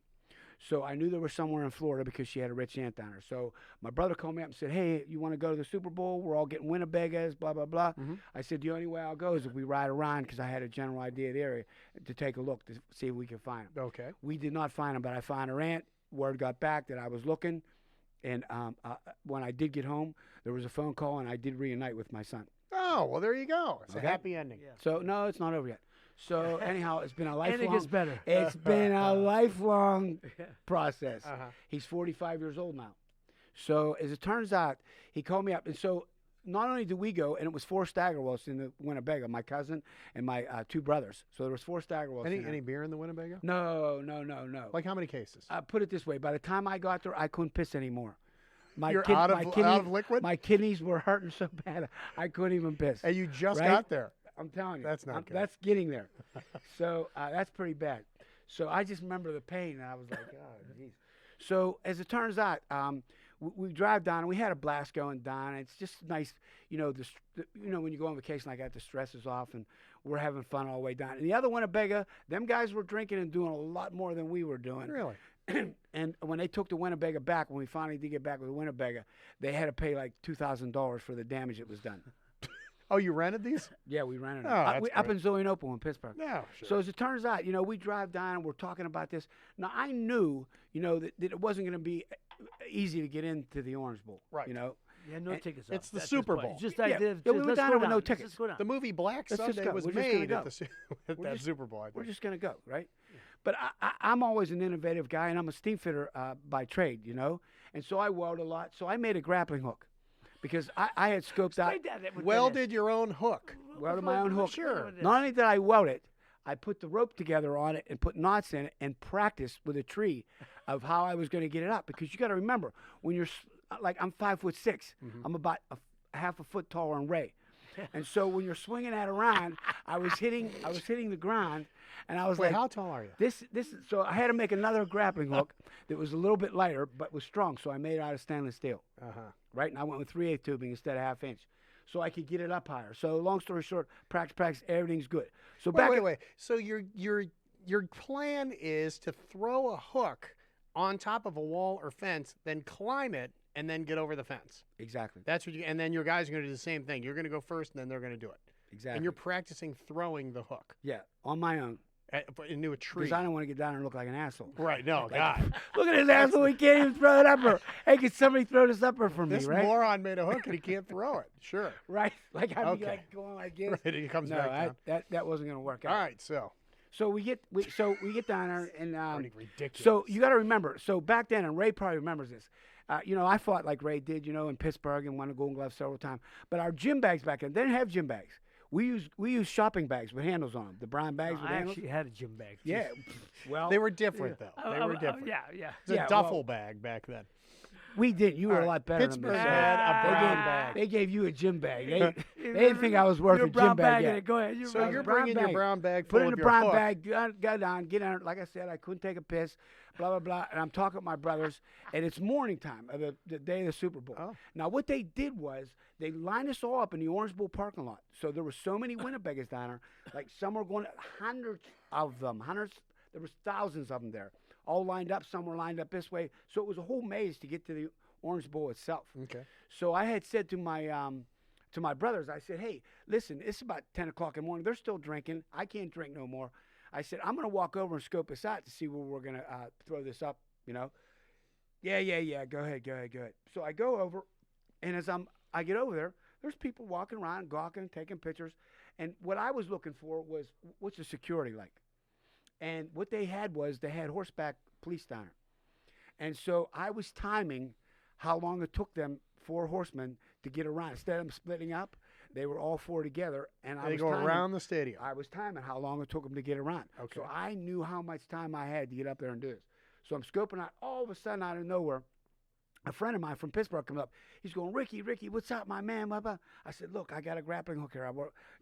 So I knew they were somewhere in Florida because she had a rich aunt down there. So my brother called me up and said, "Hey, you want to go to the Super Bowl? We're all getting Winnebagas, blah, blah, blah." I said, "The only way I'll go is if we ride around," because I had a general idea of the area, to take a look to see if we could find them. Okay. We did not find them, but I found her aunt. Word got back that I was looking. And when I did get home, there was a phone call, and I did reunite with my son. Oh, well, there you go. It's Okay. a happy ending. Yeah. So, no, it's not over yet. So, anyhow, it's been a And it lifelong... gets better. It's been a lifelong Yeah. process. He's 45 years old now. So, as it turns out, he called me up. And so, not only did we go, and it was 4 Steigerwalds in the Winnebago, my cousin and my 2 brothers. So, there was 4 Steigerwalds in there. Any beer in the Winnebago? No. Like how many cases? Put it this way. By the time I got there, I couldn't piss anymore. You're out of liquid? My kidneys were hurting so bad, I couldn't even piss. And you just Right? got there. I'm telling you. That's not good. That's getting there. So that's pretty bad. So I just remember the pain, and I was like, oh, jeez. So as it turns out, we drive down, and we had a blast going down. It's just nice, you know, you know, when you go on vacation like that, the stress is off, and we're having fun all the way down. And the other Winnebago, them guys were drinking and doing a lot more than we were doing. Really? And when they took the Winnebago back, when we finally did get back with the Winnebago, they had to pay like $2,000 for the damage that was done. Oh, you rented these? Yeah, we rented it. Oh, that's Up great. in Zillionople in Pittsburgh. No, sure. So as it turns out, you know, we drive down and we're talking about this. Now, I knew, you know, that it wasn't going to be easy to get into the Orange Bowl. Right. You know, Yeah, no And tickets. it's up the at this Super point. Bowl. It's just Yeah. idea. Yeah, Just we went let's down go there with down. no Let's tickets. just go down. The movie Black Let's just Sunday go. was We're just gonna made go. at that just- Super Bowl. I we're think. just going to go, right? But I'm always an innovative guy, and I'm a steam fitter by trade, you know. And so I weld a lot. So I made a grappling hook because I had scoped out. Explain that, what that is. Welded your own hook. Welded my own hook. Sure. Not only did I weld it, I put the rope together on it and put knots in it and practiced with a tree of how I was going to get it up. Because you got to remember, when you're like, I'm 5'6", I'm about a half a foot taller than Ray, and so when you're swinging that around, I was hitting the ground, and I was Wait, like, how tall are you? this. So I had to make another grappling hook that was a little bit lighter but was strong. So I made it out of stainless steel. Right, and I went with 3/8 tubing instead of ½ inch, so I could get it up higher. So long story short, practice, everything's good. So Wait. So your plan is to throw a hook on top of a wall or fence, then climb it, and then get over the fence. Exactly. That's what you. And then your guys are going to do the same thing. You're going to go first, and then they're going to do it. Exactly. And you're practicing throwing the hook yeah, on my own, into a tree. because I don't want to get down there and look like an asshole. Right? No, God. Look at this asshole. He can't even throw it upper. Hey, can somebody throw this upper for me, This right? moron made a hook and he can't throw it. Sure. Right? Like I'd be Okay. like going like this. Right. He comes No, back down. that wasn't going to work out. All right. So So we get down there and pretty ridiculous. so you got to remember. So back then, and Ray probably remembers this. You know, I fought like Ray did, you know, in Pittsburgh and won a Golden Glove several times. But our gym bags back then, they didn't have gym bags. We used shopping bags with handles on them. The brown bags with I handles. actually had a gym bag. Yeah. Well, they were different though. They were different. Yeah. It's a Yeah, duffel bag back then. we did. You were All a right. lot better Pittsburgh than me. had a They brown gave- bag. They gave you a gym bag. They didn't think I was worth Your a brown gym bag in yet. it. Go ahead. Your So brown you're bag. brown bringing your bag. brown bag Put full it in of the your brown hook. bag, got down, get on. Like I said, I couldn't take a piss, blah, blah, blah. And I'm talking with my brothers, and it's morning time of the day of the Super Bowl. Oh. Now, what they did was they lined us all up in the Orange Bowl parking lot. So there were so many Winnebagas down there. Like some were going, hundreds of them, there was thousands of them there, all lined up. Some were lined up this way. So it was a whole maze to get to the Orange Bowl itself. Okay. So I had said to my brothers, I said, hey, listen, it's about 10 o'clock in the morning. They're still drinking. I can't drink no more. I said, I'm going to walk over and scope this out to see where we're going to throw this up, you know. Yeah. Go ahead. So I go over, and as I get over there, there's people walking around, gawking, taking pictures. And what I was looking for was, what's the security like? And what they had was they had horseback police down there. And so I was timing how long it took them, 4 horsemen, to get around. Instead of them splitting up, they were all 4 together, and I They was go timing, around the stadium. I was timing how long it took them to get around. Okay. So I knew how much time I had to get up there and do this. So I'm scoping out. All of a sudden, out of nowhere, a friend of mine from Pittsburgh comes up. He's going, Ricky, what's up, my man? Blah, blah. I said, look, I got a grappling hook here.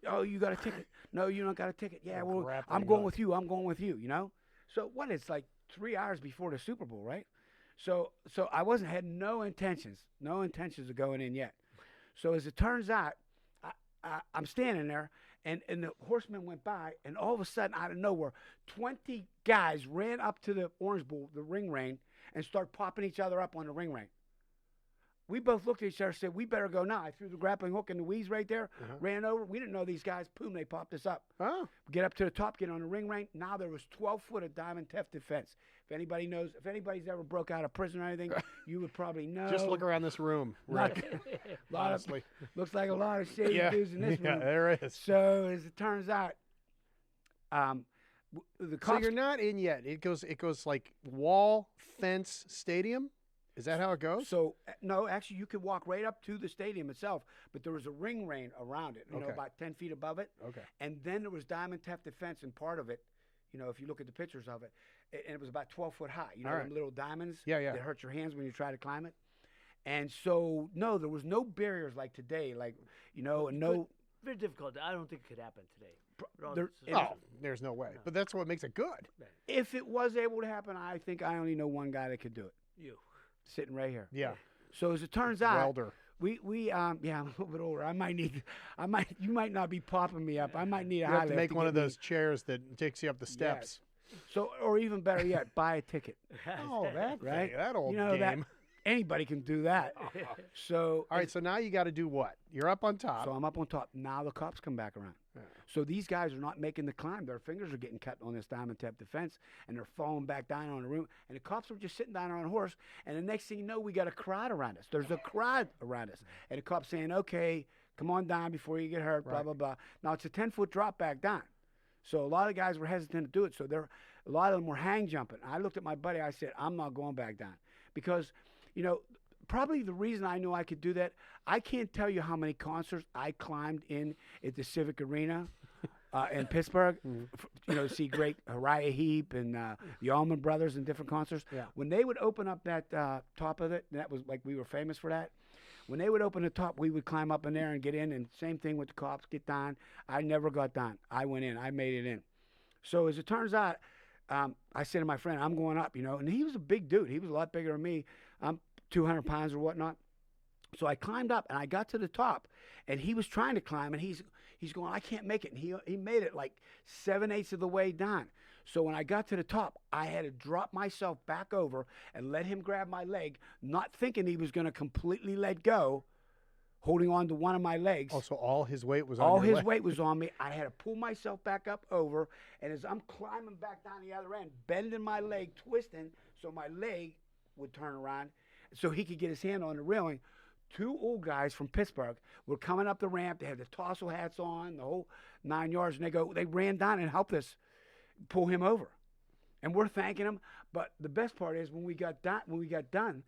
Oh, you got a ticket? No, you don't got a ticket. Yeah, well, grappling I'm going hook. with you. I'm going with you, you know? So what? It's like 3 hours before the Super Bowl, right? So I had no intentions of going in yet. So as it turns out, I'm standing there, and the horsemen went by, and all of a sudden, out of nowhere, 20 guys ran up to the Orange Bowl, the ring ring, and started popping each other up on the ring ring. We both looked at each other and said, we better go now. I threw the grappling hook in the weeds right there, ran over. We didn't know these guys. Boom, they popped us up. Oh. Get up to the top, get on the ring ring. Now there was 12 foot of diamond tufted fence. If anybody's ever broke out of prison or anything, you would probably know. Just look around this room, Rick. Honestly. Looks like a lot of shady dudes in this room. Yeah, there is. So as it turns out, the cops. So you're not in yet. It goes like wall, fence, stadium. Is that how it goes? So no, actually, you could walk right up to the stadium itself, but there was a ring around it. You know, about 10 feet above it. Okay. And then there was diamond tufted fence in part of it. You know, if you look at the pictures of it, and it was about 12 foot high. You know, them little diamonds that hurt your hands when you try to climb it. And so, no, there was no barriers like today, like, you know, and no. Very difficult. I don't think it could happen today. There's no way. No. But that's what makes it good. If it was able to happen, I think I only know one guy that could do it. You. Sitting right here. Yeah. So as it turns out, welder. I'm a little bit older. You might not be popping me up. I might need a you high have to lift make one of those chairs that takes you up the steps. Yes. So, or even better yet, buy a ticket. Oh, that right? Thing, that old game. That, anybody can do that. So, all right. So now you got to do what? You're up on top. So I'm up on top. Now the cops come back around. Yeah. So these guys are not making the climb. Their fingers are getting cut on this diamond tap defense, and they're falling back down on the room. And the cops are just sitting down on a horse. And the next thing you know, we got a crowd around us. There's a crowd around us, and the cops saying, "Okay, come on down before you get hurt." Blah blah blah. Now it's a 10-foot drop back down. So a lot of guys were hesitant to do it. So a lot of them were hang jumping. I looked at my buddy. I said, "I'm not going back down," because, you know, probably the reason I knew I could do that, I can't tell you how many concerts I climbed in at the Civic Arena in Pittsburgh, you know, to see great Uriah Heep and the Allman Brothers and different concerts. Yeah. When they would open up that top of it, and that was like we were famous for that. When they would open the top, we would climb up in there and get in, and same thing with the cops, get down. I never got down. I went in. I made it in. So as it turns out, I said to my friend, I'm going up, you know, and he was a big dude. He was a lot bigger than me. I'm 200 pounds or whatnot. So I climbed up, and I got to the top, and he was trying to climb, and he's going, I can't make it. And he made it like 7/8 of the way down. So when I got to the top, I had to drop myself back over and let him grab my leg, not thinking he was going to completely let go, holding on to one of my legs. Oh, so all his weight was on all your his leg. weight was on me. I had to pull myself back up over, and as I'm climbing back down the other end, bending my leg, twisting, so my leg would turn around so he could get his hand on the railing. 2 old guys from Pittsburgh were coming up the ramp. They had the tassel hats on, the whole 9 yards, and they ran down and helped us pull him over. And we're thanking him. But the best part is when we got done,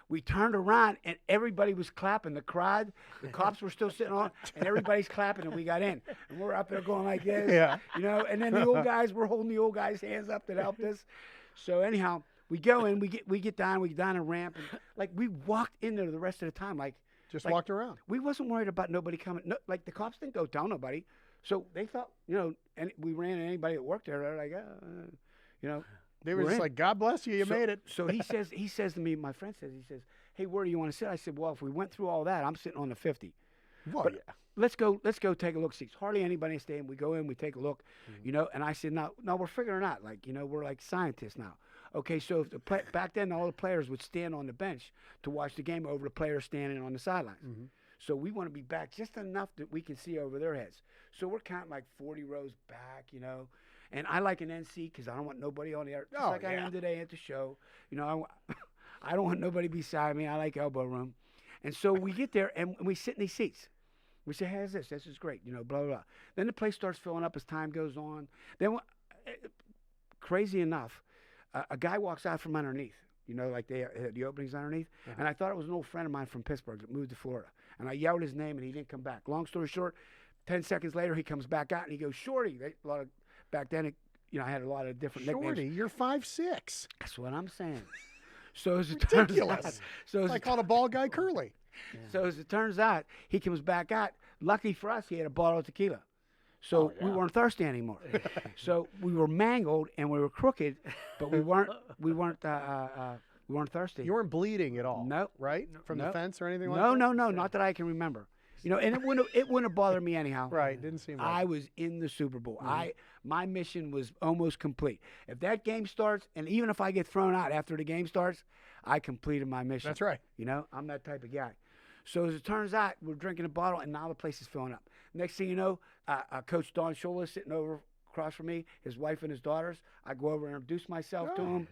we turned around and everybody was clapping. The crowd, the cops were still sitting on, and everybody's clapping, and we got in. And we're up there going like this, you know. And then the old guys were holding the old guys' hands up that helped us. So anyhow, we go in, we get down a ramp, and like we walked in there the rest of the time, like just walked around. We wasn't worried about nobody coming. No, like the cops didn't go tell nobody, so they thought, you know, and we ran into anybody that worked there. They're like, you know, they were just like, God bless you, you made it. So he says to me, my friend says, hey, where do you want to sit? I said, well, if we went through all that, I'm sitting on the 50. Well, but let's go take a look. See, hardly anybody staying. We go in, we take a look, you know. And I said, no, we're figuring out. Like, you know, we're like scientists now. Okay, so if back then all the players would stand on the bench to watch the game over the players standing on the sidelines. Mm-hmm. So we want to be back just enough that we can see over their heads. So we're counting like 40 rows back, you know. And I like an NC because I don't want nobody on the air. Just I am today at the show. You know, I don't want nobody beside me. I like elbow room. And so we get there and we sit in these seats. We say, how's this? This is great, you know, blah, blah, blah. Then the place starts filling up as time goes on. Then, crazy enough, a guy walks out from underneath, You know, like they had the openings underneath. And I thought it was an old friend of mine from Pittsburgh that moved to Florida. And I yelled his name, and he didn't come back. Long story short, 10 seconds later, he comes back out, and he goes, Shorty. Back then, I had a lot of different Shorty, nicknames. you're 5'6". That's what I'm saying. So as it turns out, Ridiculous. I called a ball guy Curly. so as it turns out, he comes back out. Lucky for us, he had a bottle of tequila. So we weren't thirsty anymore. So we were mangled and we were crooked, but we weren't thirsty. You weren't bleeding at all. Nope. Right? From the Nope. fence or anything like No, that? no, not that I can remember. And it wouldn't have bothered me anyhow. Right. Didn't seem like I it. was in the Super Bowl. My mission was almost complete. If that game starts, and even if I get thrown out after the game starts, I completed my mission. That's right. I'm that type of guy. So as it turns out, we're drinking a bottle, and now the place is filling up. Next thing you know, Coach Don Shula is sitting over across from me, his wife and his daughters. I go over and introduce myself to him.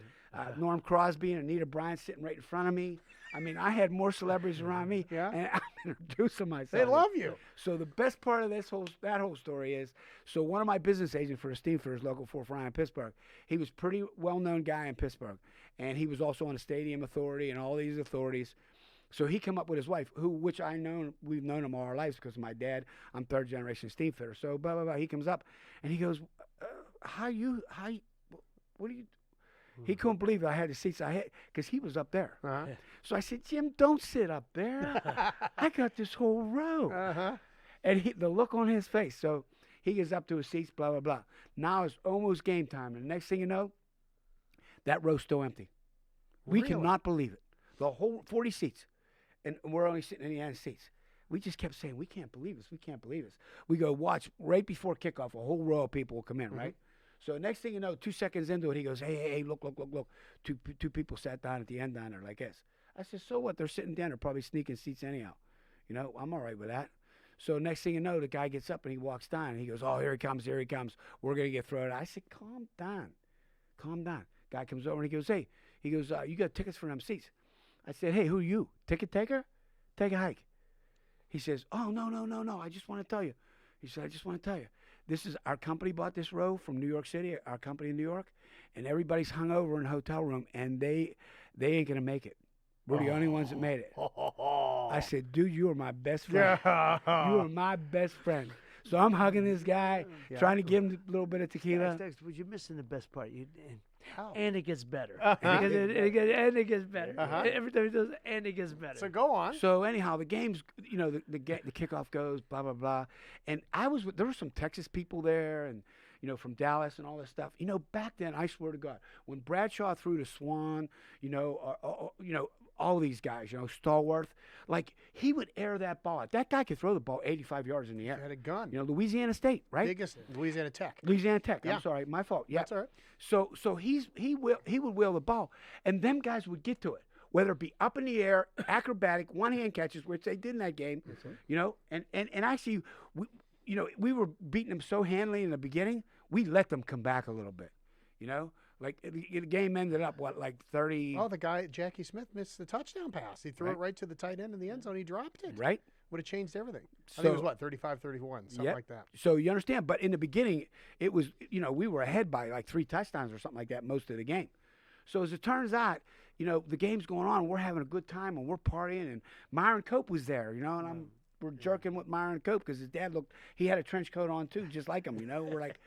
Norm Crosby and Anita Bryant sitting right in front of me. I mean, I had more celebrities around me, and I'm introducing myself. They love you. So the best part of that whole story is, so one of my business agents for the Steamfitters local 449 in Pittsburgh, he was a pretty well-known guy in Pittsburgh, and he was also on the Stadium Authority and all these authorities. So he come up with his wife, which we've known him all our lives because of my dad. I'm third generation Steamfitter. So blah blah blah. He comes up, and he goes, what do you? He couldn't believe I had the seats I had because he was up there. So I said, Jim, don't sit up there. I got this whole row. And the look on his face. So he gets up to his seats, blah, blah, blah. Now it's almost game time. And the next thing you know, that row's still empty. We Really? cannot believe it. The whole 40 seats. And we're only sitting in the end seats. We just kept saying, we can't believe this. We can't believe this. We go watch right before kickoff. A whole row of people will come in, right? So next thing you know, 2 seconds into it, he goes, hey, look. Two people sat down at the end diner like this. I said, so what? They're sitting down. They're probably sneaking seats anyhow. I'm all right with that. So next thing you know, the guy gets up and he walks down. And he goes, oh, here he comes. We're going to get thrown out. I said, calm down. Guy comes over and he goes, hey. He goes, you got tickets for them seats. I said, hey, who are you? Ticket taker? Take a hike. He says, oh, no. I just want to tell you. He said, I just want to tell you. This is our company bought this row from New York City, our company in New York, and everybody's hung over in a hotel room, and they ain't going to make it. We're the only ones that made it. I said, dude, you are my best friend. You are my best friend. So I'm hugging this guy, trying to give him a little bit of tequila. But you're missing the best part. How? And it gets better. It gets better. Every time he does it, and it gets better. So go on. So anyhow, the game's, the kickoff goes, blah, blah, blah. And there were some Texas people there and, from Dallas and all this stuff. Back then, I swear to God, when Bradshaw threw to Swan, all these guys, Stallworth, like he would air that ball out. That guy could throw the ball 85 yards in the air. He had a gun. Louisiana State, right? Biggest Louisiana Tech. Louisiana Tech. Yeah. I'm sorry, my fault. Yeah. That's all right. So he would wheel the ball, and them guys would get to it, whether it be up in the air, acrobatic, one-hand catches, which they did in that game, and actually, we were beating them so handily in the beginning, we let them come back a little bit, Like the game ended up like 30. Oh, the guy Jackie Smith missed the touchdown pass. He threw it right to the tight end in the end zone. He dropped it. Right. Would have changed everything. I think it was 35-31, something like that. So you understand, but in the beginning, it was we were ahead by like 3 touchdowns or something like that most of the game. So as it turns out, the game's going on, we're having a good time and we're partying, and Myron Cope was there, and we're jerking with Myron Cope because his dad he had a trench coat on too, just like him, We're like,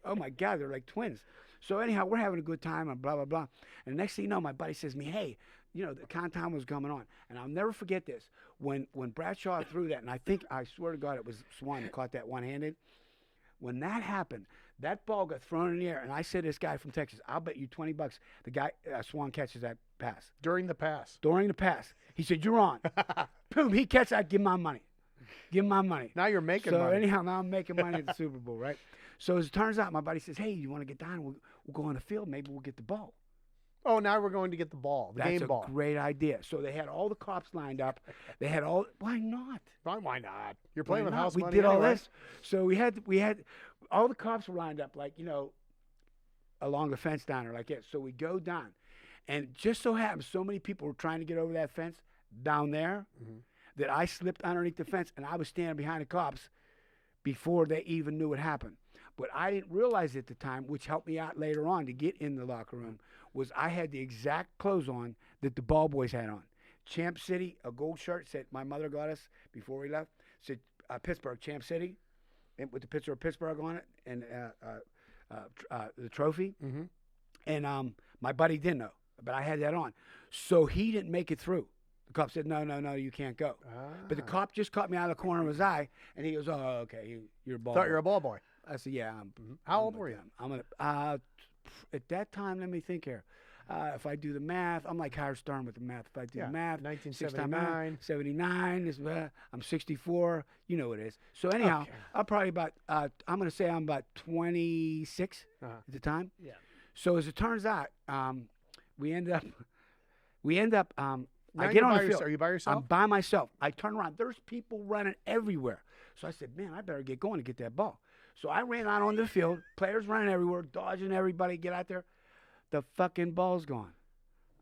oh my God, they're like twins. So anyhow, we're having a good time and blah, blah, blah. And the next thing you know, my buddy says to me, hey, the countdown was coming on. And I'll never forget this. When Bradshaw threw that, and I swear to God, it was Swan that caught that one-handed. When that happened, that ball got thrown in the air. And I said to this guy from Texas, I'll bet you $20 the guy, Swan catches that pass. During the pass. He said, you're on. Boom, he catches that, give him my money. Now you're making money. So anyhow, now I'm making money at the Super Bowl, right? So as it turns out, my buddy says, hey, you want to get down? We'll go on the field. Maybe we'll get the ball. Oh, now we're going to get the ball, the game ball. That's a great idea. So they had all the cops lined up. Why not? Why not? You're playing with house money. We did anyway. all this. So we had all the cops were lined up like, along the fence down there like this. So we go down. And it just so happens so many people were trying to get over that fence down there that I slipped underneath the fence and I was standing behind the cops before they even knew what happened. But I didn't realize at the time, which helped me out later on to get in the locker room, was I had the exact clothes on that the ball boys had on. Champ City, a gold shirt, said my mother got us before we left, said Pittsburgh, Champ City, and with the picture of Pittsburgh on it, and the trophy. Mm-hmm. And my buddy didn't know, but I had that on. So he didn't make it through. The cop said, no, you can't go. But the cop just caught me out of the corner of his eye, and he goes, oh, okay, you're a ball boy. Thought you were a ball boy. I said, yeah. How old were you? At that time, let me think here. If I do the math, I'm like Howard Stern with the math. If I do the math, 1979. 79, I'm 64. You know what it is. So anyhow, Okay. I'm probably about, I'm going to say I'm about 26 at the time. Yeah. So as it turns out, we end up, Now I get you're on by the field. Are you by yourself? I'm by myself. I turn around. There's people running everywhere. So I said, man, I better get going to get that ball. So I ran out on the field. Players running everywhere, dodging everybody. Get out there. The fucking ball's gone.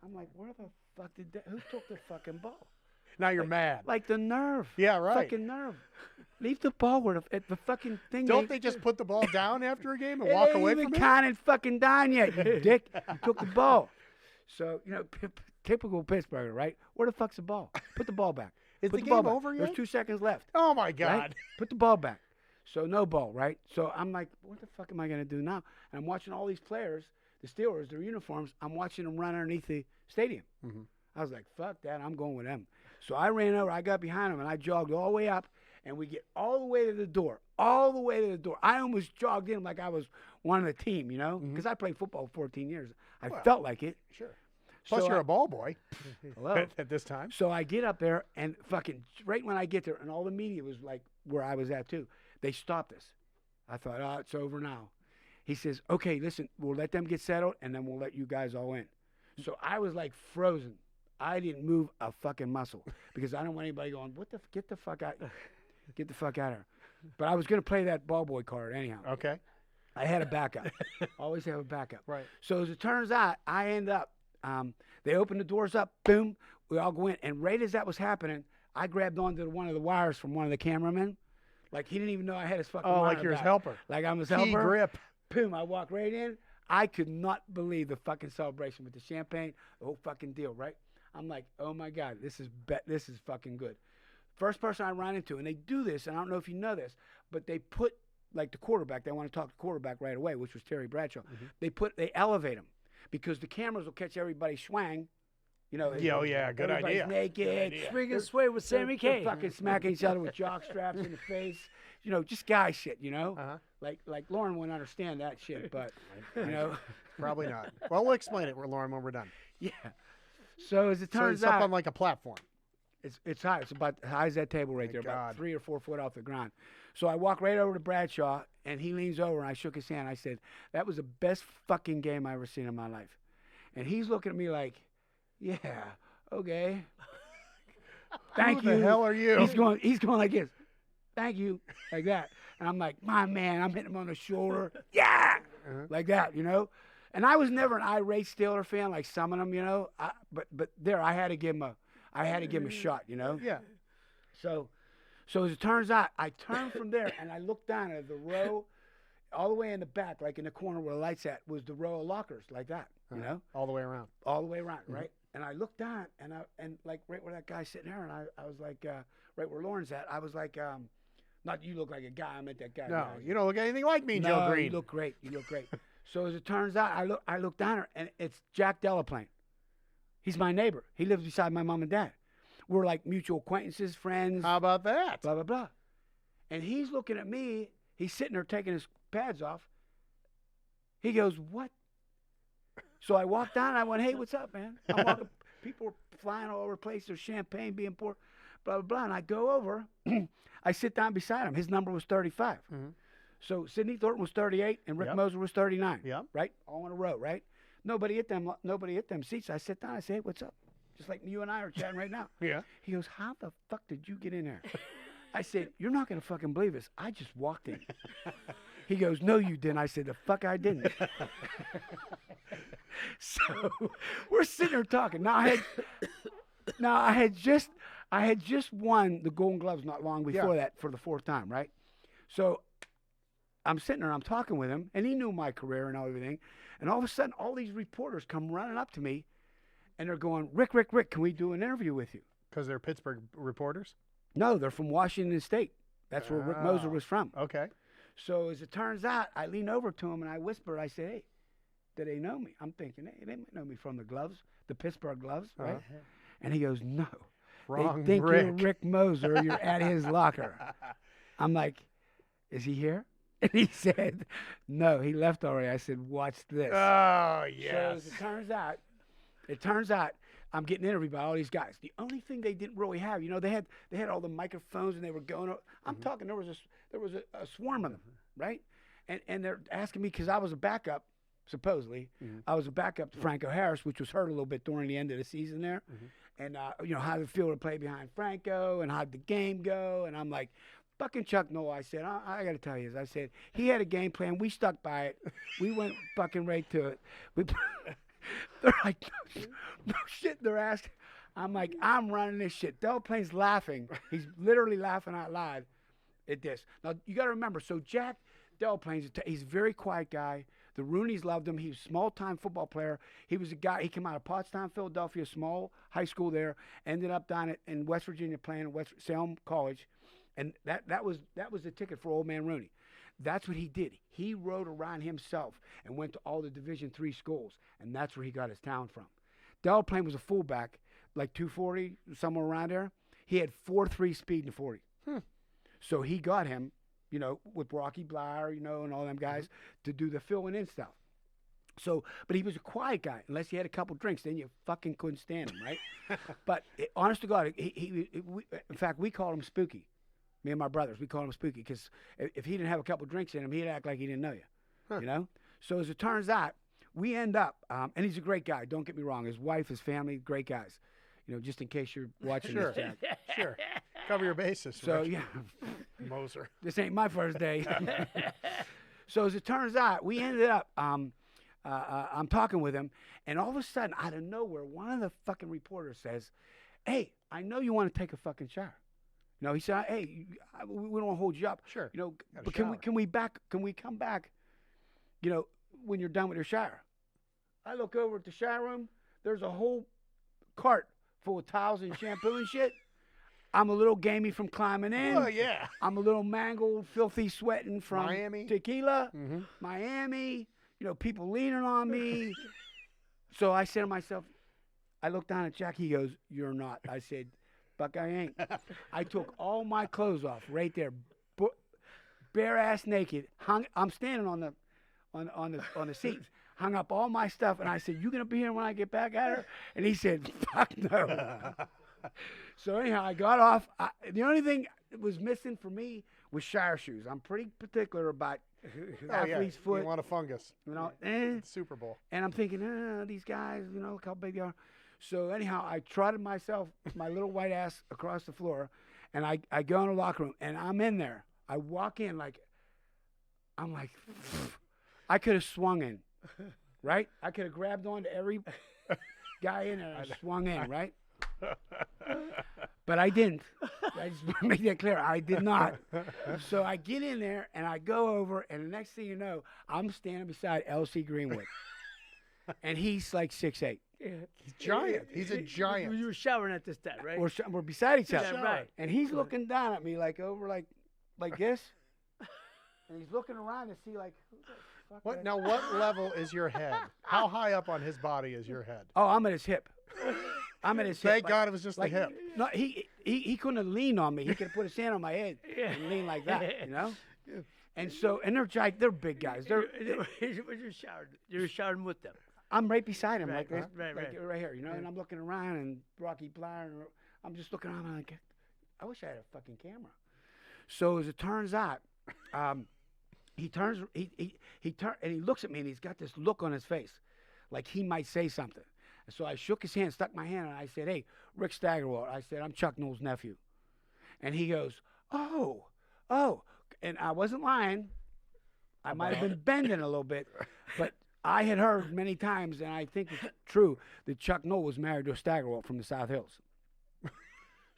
I'm like, where the fuck did that? Who took the fucking ball? Now you're mad. Like the nerve. Yeah, right. Fucking nerve. Leave the ball where the fucking thing. Don't they just put the ball down after a game and It walk ain't away even from it? counted fucking down yet, you dick. You took the ball. So, typical Pittsburgher, right? Where the fuck's the ball? Put the ball back. Is Put the ball game back. over yet? There's 2 seconds left. Oh my God! Right? Put the ball back. So no ball, right? So I'm like, what the fuck am I gonna do now? And I'm watching all these players, the Steelers, their uniforms. I'm watching them run underneath the stadium. Mhm. I was like, fuck that. I'm going with them. So I ran over. I got behind them and I jogged all the way up. And we get all the way to the door. All the way to the door. I almost jogged in like I was one of the team, because I played football 14 years. I felt like it. Sure. Plus, So you're a ball boy Hello. at this time. So I get up there, and fucking right when I get there, and all the media was like where I was at too. They stopped us. I thought, oh, it's over now. He says, okay, listen, we'll let them get settled, and then we'll let you guys all in. So I was like frozen. I didn't move a fucking muscle because I don't want anybody going, get the fuck out. Get the fuck out of here. But I was going to play that ball boy card anyhow. Okay. I had a backup. Always have a backup. Right. So as it turns out, I end up, they open the doors up, boom, we all go in. And right as that was happening, I grabbed onto one of the wires from one of the cameramen. Like he didn't even know I had his fucking wire Like you're his back. helper. Like I'm his Key helper. grip. Boom, I walk right in. I could not believe the fucking celebration with the champagne, the whole fucking deal, right? I'm like, oh my God, this is fucking good. First person I ran into, and they do this, and I don't know if you know this, but they put, like the quarterback, they want to talk to the quarterback right away, which was Terry Bradshaw. Mm-hmm. They elevate him because the cameras will catch everybody's swang. Yeah, good everybody's idea. naked. Swing and sway with Sammy They're K. fucking smacking each other with jock straps in the face. Just guy shit, Uh-huh. Like Lauren wouldn't understand that shit, but, Probably not. Well, we'll explain it, Lauren, when we're done. yeah. So as it So turns it's up out, on like a platform. It's high. It's about as high as that table right Thank there, about God. 3 or 4 foot off the ground. So I walk right over to Bradshaw, and he leans over, and I shook his hand. I said, that was the best fucking game I ever seen in my life. And he's looking at me like, yeah, okay. Thank you. Who the hell are you? He's going like this. Thank you, like that. And I'm like, my man, I'm hitting him on the shoulder. Yeah, like that, And I was never an irate Steeler fan like some of them, But there, I had to give him a shot, Yeah. So as it turns out, I turned from there and I looked down at the row, all the way in the back, like in the corner where the lights at, was the row of lockers, like that, All the way around. all the way around, right? And I looked down and like right where that guy's sitting there, and I was like, right where Lauren's at, I was like, not you look like a guy, I meant that guy. No, guy. you don't look anything like me, No, Joe Green. you look great. You look great. So as it turns out, I look down there, and it's Jack Delaplane. He's my neighbor. He lives beside my mom and dad. We're like mutual acquaintances, friends. How about that? Blah blah blah. And he's looking at me. He's sitting there taking his pads off. He goes, "What?" So I walked down. And I went, "Hey, what's up, man?" I'm walking. People are flying all over the place. There's champagne being poured. Blah blah blah. And I go over. I sit down beside him. His number was 35. Mm-hmm. So Sidney Thornton was 38 and Rick Yep. Moser was 39. Yep. Right? All in a row, right? Nobody at them seats. I sit down. I say, "Hey, what's up?" Just like you and I are chatting right now. Yeah. He goes, "How the fuck did you get in there?" I said, "You're not going to fucking believe this. I just walked in." He goes, "No, you didn't." I said, "The fuck I didn't." So we're sitting there talking. Now I had just won the Golden Gloves not long before that for the 4th time, right? So I'm sitting there, I'm talking with him, and he knew my career and everything. And all of a sudden, all these reporters come running up to me, and they're going, Rick, can we do an interview with you? Because they're Pittsburgh reporters? No, they're from Washington State. That's where Rick Moser was from. Okay. So as it turns out, I lean over to him and I whisper, I say, hey, do they know me? I'm thinking, hey, they might know me from the gloves, the Pittsburgh gloves, right? And he goes, no. Wrong They think Rick. you're Rick Moser. You're at his locker. I'm like, is he here? And he said, no, he left already. I said, watch this. Oh, So yes. as it turns out, I'm getting interviewed by all these guys. The only thing they didn't really have, they had all the microphones and they were going. I'm talking. There was a swarm of them, right? And they're asking me because I was a backup, supposedly. I was a backup to Franco Harris, which was hurt a little bit during the end of the season there. And how did it feel to play behind Franco and how'd the game go? And I'm like, fucking Chuck Noll, I said, I got to tell you this. I said, he had a game plan. We stuck by it. We went fucking right to it. They're like, no shit, they're asking. I'm like, I'm running this shit. Delaplane's laughing. He's literally laughing out loud at this. Now, you got to remember, so Jack Delaplane's, he's a very quiet guy. The Rooneys loved him. He was a small-time football player. He was a guy, he came out of Pottstown, Philadelphia, small high school there, ended up down in West Virginia playing at Salem College. And that was the ticket for old man Rooney. That's what he did. He rode around himself and went to all the Division III schools, and that's where he got his talent from. Delaplane was a fullback, like 240, somewhere around there. He had 4.3 speed in the 40. So he got him, with Rocky Blyer, and all them guys to do the filling in stuff. So, but he was a quiet guy. Unless he had a couple drinks, then you fucking couldn't stand him, right? But honest to God, in fact, we called him Spooky. Me and my brothers, we called him Spooky because if he didn't have a couple drinks in him, he'd act like he didn't know you, So as it turns out, we end up, and he's a great guy. Don't get me wrong. His wife, his family, great guys. Just in case you're watching Sure. this, Jack. Sure. Cover your bases. So, Rich. yeah. Moser. This ain't my first day. So as it turns out, we ended up, I'm talking with him, and all of a sudden, out of nowhere, one of the fucking reporters says, hey, I know you want to take a fucking shower. He said, hey, we don't want to hold you up. Sure. But can we come back, when you're done with your shower? I look over at the shower room. There's a whole cart full of towels and shampoo and shit. I'm a little gamey from climbing in. Oh, yeah. I'm a little mangled, filthy, sweating from Miami. tequila, Miami, people leaning on me. So I said to myself, I looked down at Jack. He goes, you're not. I said, fuck, I ain't. I took all my clothes off right there, bare ass naked. I'm standing on the seats. Hung up all my stuff, and I said, you gonna be here when I get back at her? And he said, fuck no. So anyhow, I got off. The only thing that was missing for me was shower shoes. I'm pretty particular about athlete's foot. You want a fungus. Super Bowl. And I'm thinking, these guys, look how big they are. So anyhow, I trotted myself, my little white ass, across the floor, and I go in the locker room, and I'm in there. I walk in I'm like, I could have swung in, right? I could have grabbed onto every guy in there and swung in, right? But I didn't. I just want to make that clear. I did not. So I get in there, and I go over, and the next thing you know, I'm standing beside L.C. Greenwood. And he's like 6'8". He's giant. He's a giant. You were showering at this time, right? We're beside each other. Yeah, right. And he's looking down at me like this. And he's looking around to see like, who the fuck What now? What level is your head? How high up on his body is your head? Oh, I'm at his hip. I'm at his hip. Thank God it was just the hip. No, he couldn't have leaned on me. He could have put his hand on my head and lean like that, And so, and they're big guys. You're showering with them. I'm right beside him, Right, like this, right right here, And I'm looking around, and Rocky Blyer, and I'm just looking around, and I'm like, I wish I had a fucking camera. So as it turns out, he turns, and he looks at me, and he's got this look on his face, like he might say something. And so I shook his hand, stuck my hand, and I said, hey, Rick Steigerwald. I said, I'm Chuck Noll's nephew. And he goes, oh. And I wasn't lying. I might have been bending a little bit, but I had heard many times, and I think it's true, that Chuck Noll was married to a Steigerwald from the South Hills.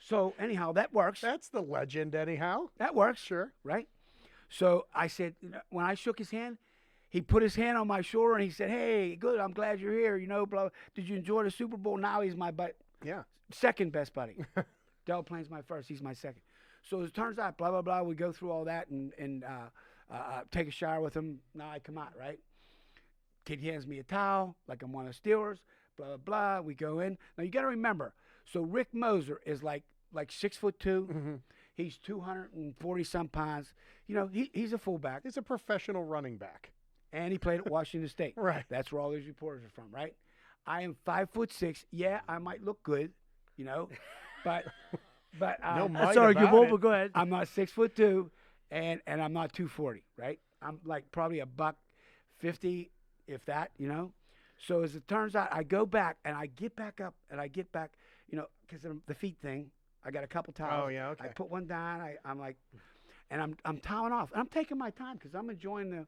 So anyhow, that works. That's the legend, anyhow. That works, Sure. right? So I said, when I shook his hand, he put his hand on my shoulder and he said, "Hey, good, I'm glad you're here. Blah. Did you enjoy the Super Bowl?" Now he's my Yeah. second best buddy. Del Plane's my first. He's my second. So as it turns out, blah blah blah. We go through all that and take a shower with him. Now I come out, right? Kid hands me a towel like I'm one of the Steelers. Blah blah blah. We go in. Now you got to remember. So Rick Moser is like 6'2". Mm-hmm. He's 240 some pounds. He's a fullback. He's a professional running back. And he played at Washington State. Right. That's where all these reporters are from, right? I am 5'6". Yeah, I might look good, but No might That's about arguable, it. but go ahead. I'm not 6'2", and I'm not 240, right? I'm like probably $150, if that, So as it turns out, I go back and I get back up and I get back, because of the feet thing. I got a couple towels. Oh, yeah, okay. I put one down. I'm like, and I'm toweling off, and I'm taking my time because I'm enjoying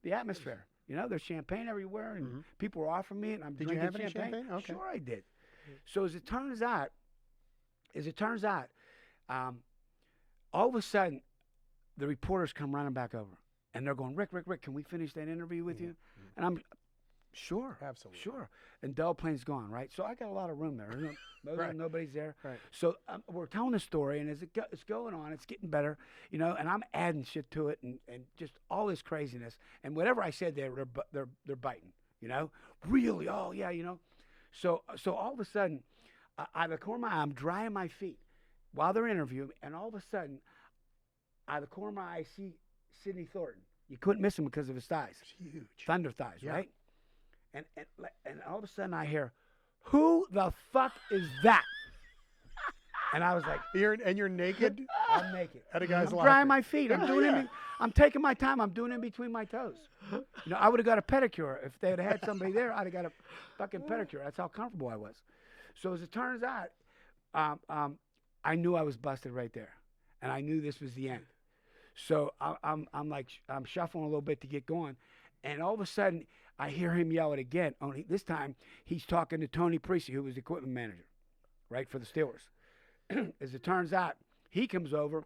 the atmosphere. There's champagne everywhere, and people were offering me, and I'm Did you drinking have any champagne? Okay. Sure, I did. So as it turns out, all of a sudden, the reporters come running back over, and they're going, Rick, can we finish that interview with you? And I'm, sure, Absolutely. sure. And Del Plane's gone, right? So I got a lot of room there. Right. Nobody's there. Right. So we're telling the story, and as it's going on, it's getting better, and I'm adding shit to it, and just all this craziness. And whatever I said there, they're biting, really. Oh yeah, So all of a sudden, out of the corner of my eye, I'm drying my feet while they're interviewing, and all of a sudden, out of the corner of my eye, I see Sidney Thornton. You couldn't miss him because of his thighs. It's huge. Thunder thighs, Yeah. right? And all of a sudden I hear, "Who the fuck is that?" And I was like, You're naked I'm naked. at a guy's I'm locker. drying my feet. I'm doing Yeah. it. I'm taking my time. I'm doing it in between my toes. I would have got a pedicure if they had somebody there. I'd have got a fucking pedicure. That's how comfortable I was. So as it turns out, I knew I was busted right there, and I knew this was the end. So I'm shuffling a little bit to get going, and all of a sudden I hear him yell it again. Only this time he's talking to Tony Parisi, who was the equipment manager, right, for the Steelers. As it turns out, he comes over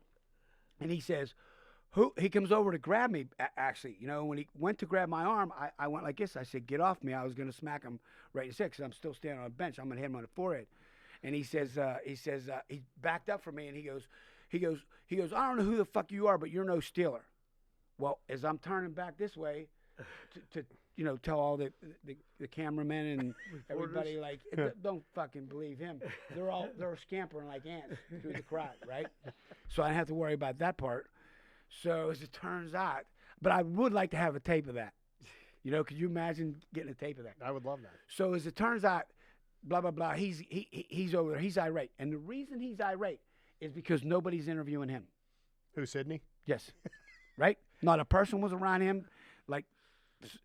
and he says, he comes over to grab me, actually. When he went to grab my arm, I went like this. I said, "Get off me." I was going to smack him right in the head because I'm still standing on a bench. I'm going to hit him on the forehead. And he he backed up from me and he goes, "I don't know who the fuck you are, but you're no Steeler." Well, as I'm turning back this way to tell all the cameramen and everybody, like, don't fucking believe him. They're scampering like ants through the crowd, right? So I didn't have to worry about that part. So as it turns out, but I would like to have a tape of that. Could you imagine getting a tape of that? I would love that. So as it turns out, blah blah blah. He's over there. He's irate, and the reason he's irate is because nobody's interviewing him. Who, Sydney? Yes, right. Not a person was around him. Like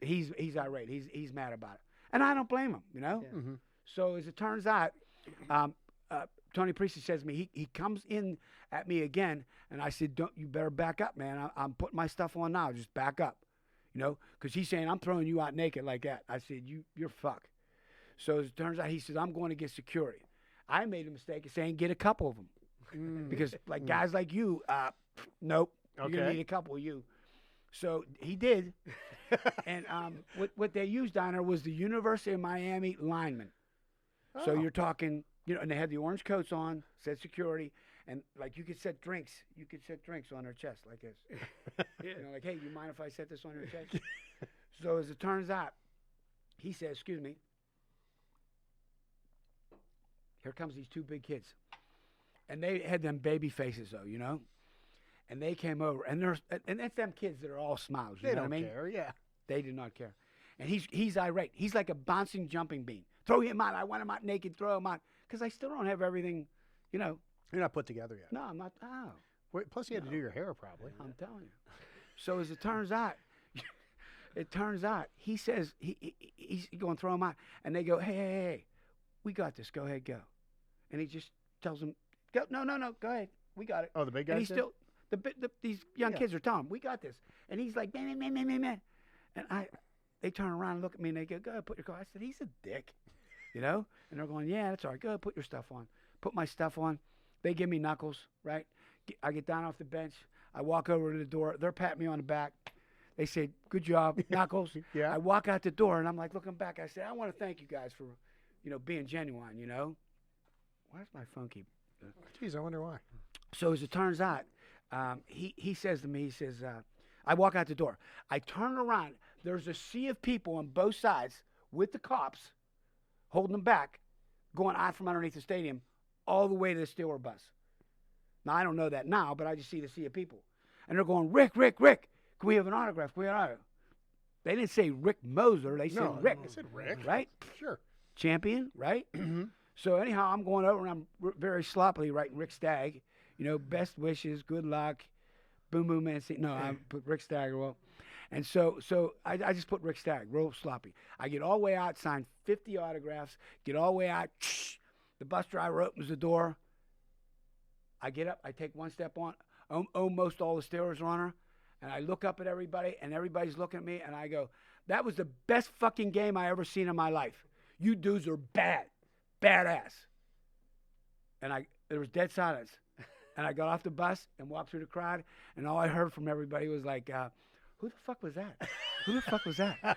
he's irate. He's mad about it, and I don't blame him. Yeah. Mm-hmm. So as it turns out, Tony Parisi says to me, he comes in at me again, and I said, you better back up, man. I'm putting my stuff on now. Just back up, because he's saying I'm throwing you out naked like that. I said, you're fucked. So as it turns out, he says, I'm going to get security. I made a mistake of saying get a couple of them because guys like you, nope, you're going to need a couple of you. So he did, and what they used on her was the University of Miami lineman. So you're talking, and they had the orange coats on, said security, and like you could set drinks on her chest like this. Like, hey, do you mind if I set this on your chest? So as it turns out, he says, excuse me, here comes these two big kids. And they had them baby faces though, And they came over, and that's them kids that are all smiles. You They know don't what I mean? care. Yeah. They did not care. And he's irate. He's like a bouncing jumping bean. Throw him out. I want him out naked. Throw him out. Because I still don't have everything, You're not put together yet. No, I'm not. Oh, Wait, plus, you had to do your hair probably. I'm telling you. So as it turns out, he says he's going to throw him out, and they go, hey, we got this. Go ahead, go. And he just tells them, go. No, go ahead. We got it. Oh, the big guy. And he's still these young kids are telling him, we got this. And he's like, man. And they turn around and look at me and they go ahead, put your car. I said, he's a dick, And they're going, yeah, that's all right. Go ahead, put your stuff on. Put my stuff on. They give me knuckles, right? I get down off the bench. I walk over to the door. They're patting me on the back. They say, "Good job, Knuckles." Yeah. I walk out the door, and I'm like looking back. I said, "I want to thank you guys for, being genuine. Where's my phone keep?" Geez, I wonder why. So as it turns out, he says to me, he says, I walk out the door. I turn around. There's a sea of people on both sides with the cops holding them back, going out from underneath the stadium all the way to the Steeler bus. Now, I don't know that now, but I just see the sea of people. And they're going, Rick, can we have an autograph? Can we have an autograph? They didn't say Rick Moser. They said Rick. They said Rick. Right? Sure. Champion, right? So anyhow, I'm going over, and I'm very sloppily writing Rick Stag. Best wishes, good luck, boom, boom, man. No, I put Rick Steigerwald. And so I just put Rick Stag, real sloppy. I get all the way out, sign 50 autographs, get all the way out. The bus driver opens the door. I get up, I take one step on. Almost all the Steelers are on her. And I look up at everybody, and everybody's looking at me, and I go, that was the best fucking game I ever seen in my life. You dudes are badass. And there was dead silence. And I got off the bus and walked through the crowd, and all I heard from everybody was like, who the fuck was that? Who the fuck was that?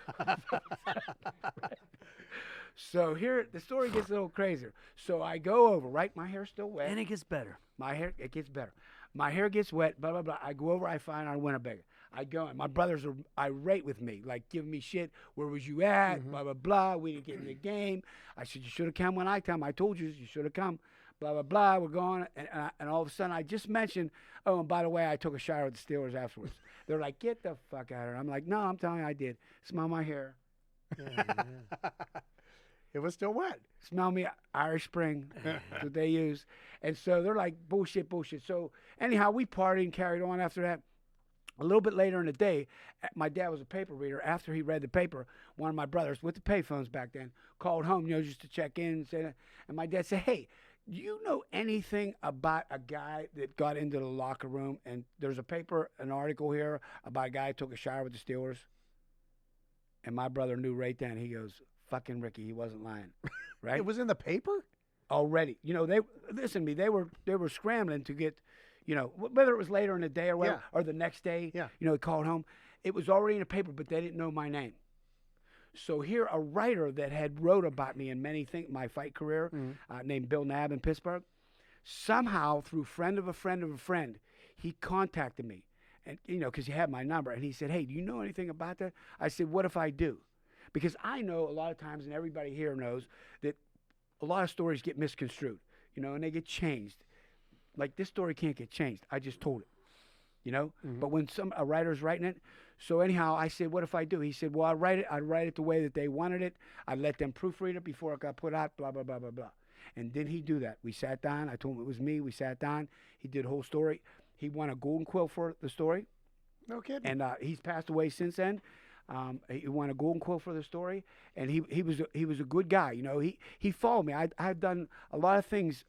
So here, the story gets a little crazier. So I go over, right? My hair's still wet. And it gets better. It gets better. My hair gets wet, blah, blah, blah. I go over, I find our Winnebago. I go, and my brothers are irate with me, like giving me shit. Where was you at? Blah, blah, blah. We didn't get in the game. I said, you should have come when I come. I told you should have come. Blah, blah, blah. We're going. And all of a sudden, I just mentioned, oh, and by the way, I took a shower with the Steelers afterwards. They're like, get the fuck out of here. I'm like, no, I'm telling you I did. Smell my hair. It was still wet. Smell me, Irish Spring. That's what they use. And so they're like, bullshit. So anyhow, we partied and carried on after that. A little bit later in the day, my dad was a paper reader. After he read the paper, one of my brothers, with the payphones back then, called home, just to check in. And my dad said, hey, do you know anything about a guy that got into the locker room? And there's an article here about a guy who took a shower with the Steelers. And my brother knew right then. He goes, fucking Ricky, he wasn't lying. Right? It was in the paper? Already. They listen to me, they were scrambling to get, whether it was later in the day or whatever, or the next day, he called home. It was already in the paper, but they didn't know my name. So here, a writer that had wrote about me in many things, my fight career, named Bill Nabb in Pittsburgh, somehow through friend of a friend of a friend, he contacted me, and because he had my number, and he said, "Hey, do you know anything about that?" I said, "What if I do?" Because I know a lot of times, and everybody here knows that a lot of stories get misconstrued, and they get changed. Like this story can't get changed. I just told it, But when a writer's writing it, so anyhow, I said, "What if I do?" He said, "Well, I'd write it the way that they wanted it. I'd let them proofread it before it got put out, blah, blah, blah, blah, blah." And then he do that. We sat down. I told him it was me. We sat down. He did the whole story. He won a Golden Quill for the story. No kidding. And he's passed away since then. He won a Golden Quill for the story, and he was a good guy. He followed me. I had done a lot of things,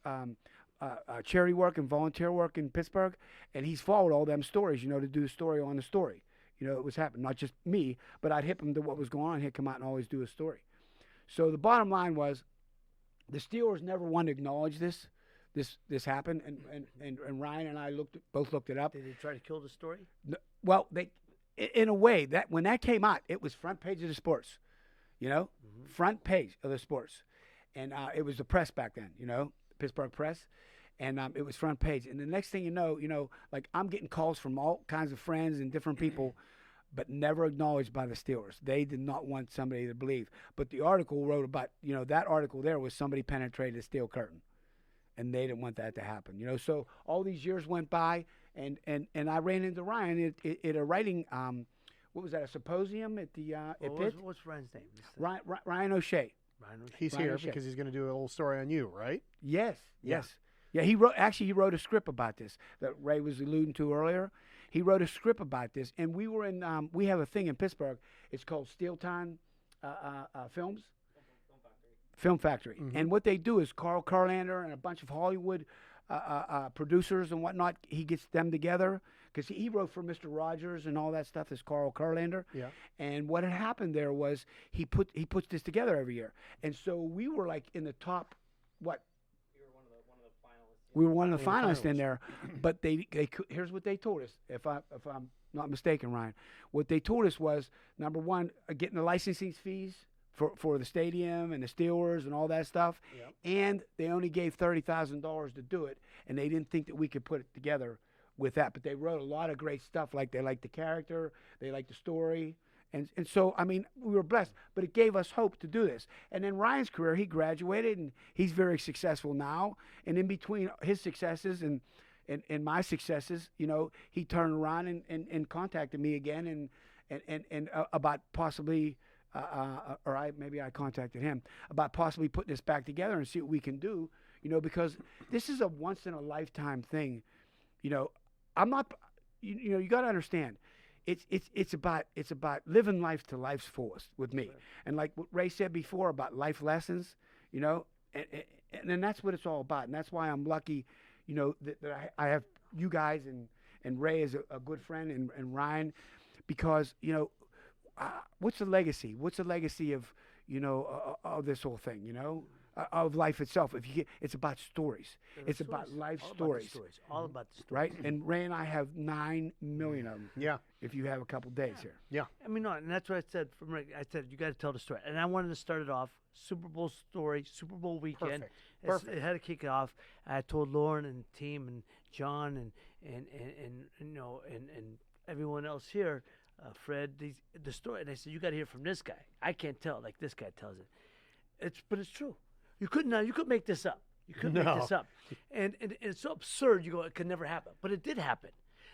charity work and volunteer work in Pittsburgh, and he's followed all them stories. To do the story on the story. It was happening, not just me, but I'd hip him to what was going on. He'd come out and always do a story. So the bottom line was, the Steelers never wanted to acknowledge this happened, and Ryan and I both looked it up. Did they try to kill the story? No, well, in a way, that when that came out, it was front page of the sports, front page of the sports, and it was the press back then, Pittsburgh Press, and it was front page. And the next thing you know, like I'm getting calls from all kinds of friends and different people, but never acknowledged by the Steelers. They did not want somebody to believe. But the article wrote about, that article there was somebody penetrated a steel curtain, and they didn't want that to happen. So all these years went by. And I ran into Ryan at a writing, what was that, a symposium at the at Pitt? What's Ryan's name? Ryan O'Shea. He's Ryan here O'Shea. because he's going to do a little story on you, right? Yes. Yeah, he wrote a script about this that Ray was alluding to earlier. He wrote a script about this, and we were in, we have a thing in Pittsburgh. It's called Steel Time Films. Film Factory. Mm-hmm. And what they do is Carl Carlander and a bunch of Hollywood producers and whatnot, he gets them together because he wrote for Mr. Rogers and all that stuff. This Carl Carlander. Yeah. And what had happened there was he puts this together every year, and so we were like in the top. What? You were one of the finalists We were one of the In the finalists in finals. there, but here's what they told us. If I'm not mistaken, Ryan, what they told us was number one, getting the licensing fees for the stadium and the Steelers and all that stuff, Yep. and they only gave $30,000 to do it, and they didn't think that we could put it together with that. But they wrote a lot of great stuff. Like they liked the character, they liked the story. And so, I mean, we were blessed, but it gave us hope to do this. And then Ryan's career, he graduated, and he's very successful now. And in between his successes and my successes, you know, he turned around and contacted me again and about possibly, maybe I contacted him about possibly putting this back together and see what we can do, you know, because this is a once in a lifetime thing. You know, I'm not, you know, you got to understand. It's about living life to life's fullest with me, and like what Ray said before about life lessons, you know, and that's what it's all about, and that's why I'm lucky, you know, that I have you guys and Ray is a good friend and Ryan, because you know, what's the legacy? What's the legacy of, you know, of this whole thing, you know? Of life itself. It's about stories. It's about life stories. All about the stories. Right? And Ray and I have 9 million of them. Yeah. If you have a couple days here. Yeah. I mean, no, and that's what I said from Rick. I said, you got to tell the story. And I wanted to start it off, Super Bowl story, Super Bowl weekend. Perfect. It had to kick it off. I told Lauren and the team and John and you know, and everyone else here, Fred, the story. And I said, you got to hear from this guy. I can't tell like this guy tells it. But it's true. You could make this up. You couldn't make this up. And it's so absurd, you go, it could never happen. But it did happen.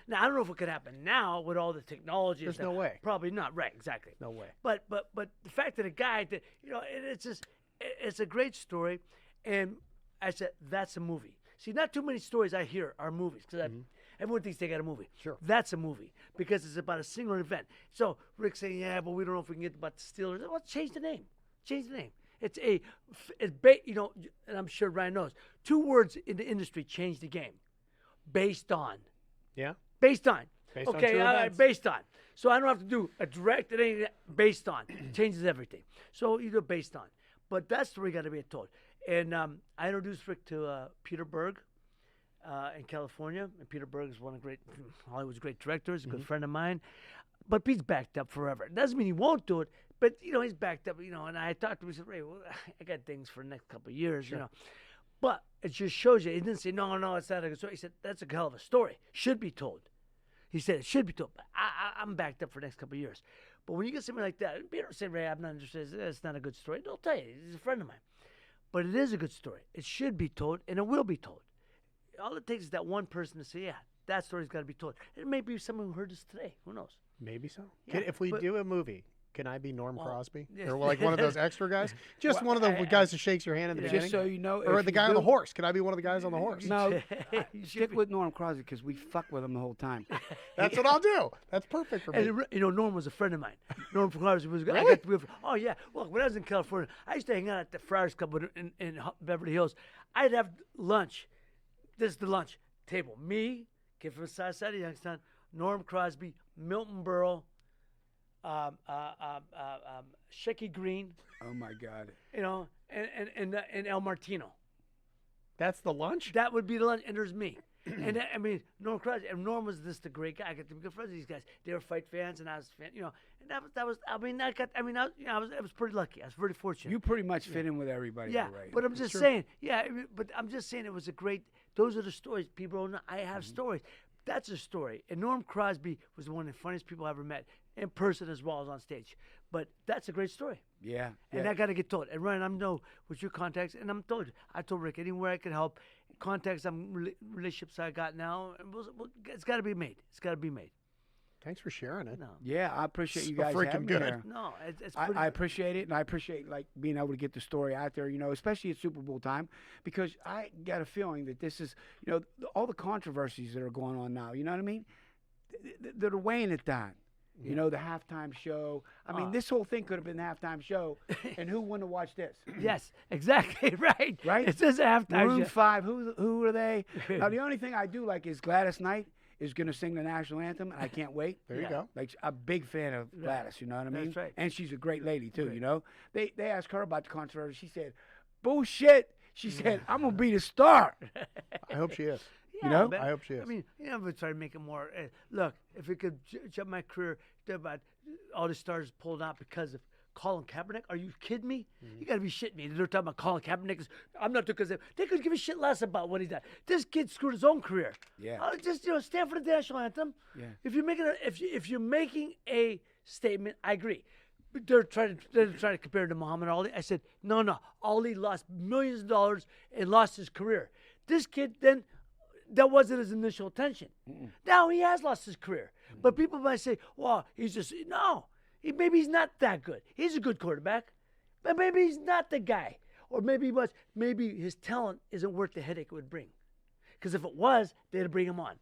Now, I don't know if it could happen now with all the technology. There's no way. Probably not. Right, exactly. No way. But the fact that a guy, that, you know, it's a great story. And I said, that's a movie. See, not too many stories I hear are movies. Because everyone thinks they got a movie. Sure. That's a movie. Because it's about a single event. So Rick's saying, yeah, but we don't know if we can get about the Steelers. Well, change the name. Change the name. You know, and I'm sure Ryan knows. 2 words in the industry change the game. Based on. Yeah. Based on. Based on okay, true all right, events. based on. So I don't have to do a direct. It ain't based on. Changes everything. So you do based on. But that story got to be told. And I introduced Rick to Peter Berg in California. And Peter Berg is one of Hollywood's great directors, a good friend of mine. But Pete's backed up forever. It doesn't mean he won't do it. But, you know, he's backed up, you know, and I talked to him, he said, Ray, well, I got things for the next couple of years, you know. But it just shows you, he didn't say, no, it's not a good story. He said, that's a hell of a story. Should be told. He said, it should be told. But I'm backed up for the next couple of years. But when you get something like that, Peter say, Ray, I'm not interested. It's not a good story. They'll tell you. He's a friend of mine. But it is a good story. It should be told, and it will be told. All it takes is that one person to say, yeah, that story's got to be told. It may be someone who heard us today. Who knows? Maybe so. Yeah, If we but- do a movie, can I be Norm Crosby? yeah. Or like one of those extra guys? Just one of the guys that shakes your hand in the beginning? Just so you know. Or if the you guy on the do- horse. Can I be one of the guys on the horse? No, stick with Norm Crosby because we fuck with him the whole time. That's what I'll do. That's perfect for me. And you know, Norm was a friend of mine. Norm Crosby was. Really? I got to be, oh yeah. Well, when I was in California, I used to hang out at the Friars Club in Beverly Hills. I'd have lunch. This is the lunch table. Me, kid from the South Side of Youngstown, Norm Crosby, Milton Berle, Shecky Green, Oh my God. you know, and El Martino. That's the lunch? That would be the lunch, and there's me. And I mean, Norm Crosby, and Norm was just a great guy. I got to be good friends with these guys. They were fight fans, and I was a fan, you know. And that was. I mean, I was pretty lucky. I was very fortunate. You pretty much fit in with everybody. Yeah, Ray. but I'm just saying. Yeah, but I'm just saying it was a great. Those are the stories people don't know. I have stories. That's a story. And Norm Crosby was one of the funniest people I ever met in person as well as on stage. But that's a great story. Yeah. And I got to get told. And Ryan, I know with your contacts, and I told Rick anywhere I could help, contacts, relationships I got now, and it's got to be made. It's got to be made. Thanks for sharing it. No, Yeah, I appreciate you So guys freaking having good. me here. no, it's pretty. I appreciate it, and I appreciate like being able to get the story out there, you know, especially at Super Bowl time, because I got a feeling that this is, you know, all the controversies that are going on now. You know what I mean? They're weighing it down. You know, the halftime show. I mean, this whole thing could have been the halftime show, and who wouldn't have watched this? Yes, exactly right. Right? It says halftime. Maroon show. 5. Who are they? Now, the only thing I do like is Gladys Knight is going to sing the national anthem, and I can't wait. There you Yeah. go. Like, a big fan of Gladys, you know what I mean? That's right. And she's a great lady, too, you know? They asked her about the controversy. She said, bullshit. She said, "I'm gonna be the star." I hope she is. Yeah, know? but, I hope she is. I mean, we try to make it more. Look, if it could jump my career, about all the stars pulled out because of Colin Kaepernick. Are you kidding me? You got to be shitting me. They're talking about Colin Kaepernick. I'm not because they could give a shit less about what he did. This kid screwed his own career. Yeah. Just stand for the national anthem. Yeah. If you're making a statement, I agree. But they're trying to compare it to Muhammad Ali. I said no. Ali lost millions of dollars and lost his career. This kid then. That wasn't his initial intention. Now he has lost his career. But people might say, well, maybe he's not that good. He's a good quarterback, but maybe he's not the guy. Or maybe his talent isn't worth the headache it would bring. Because if it was, they'd bring him on.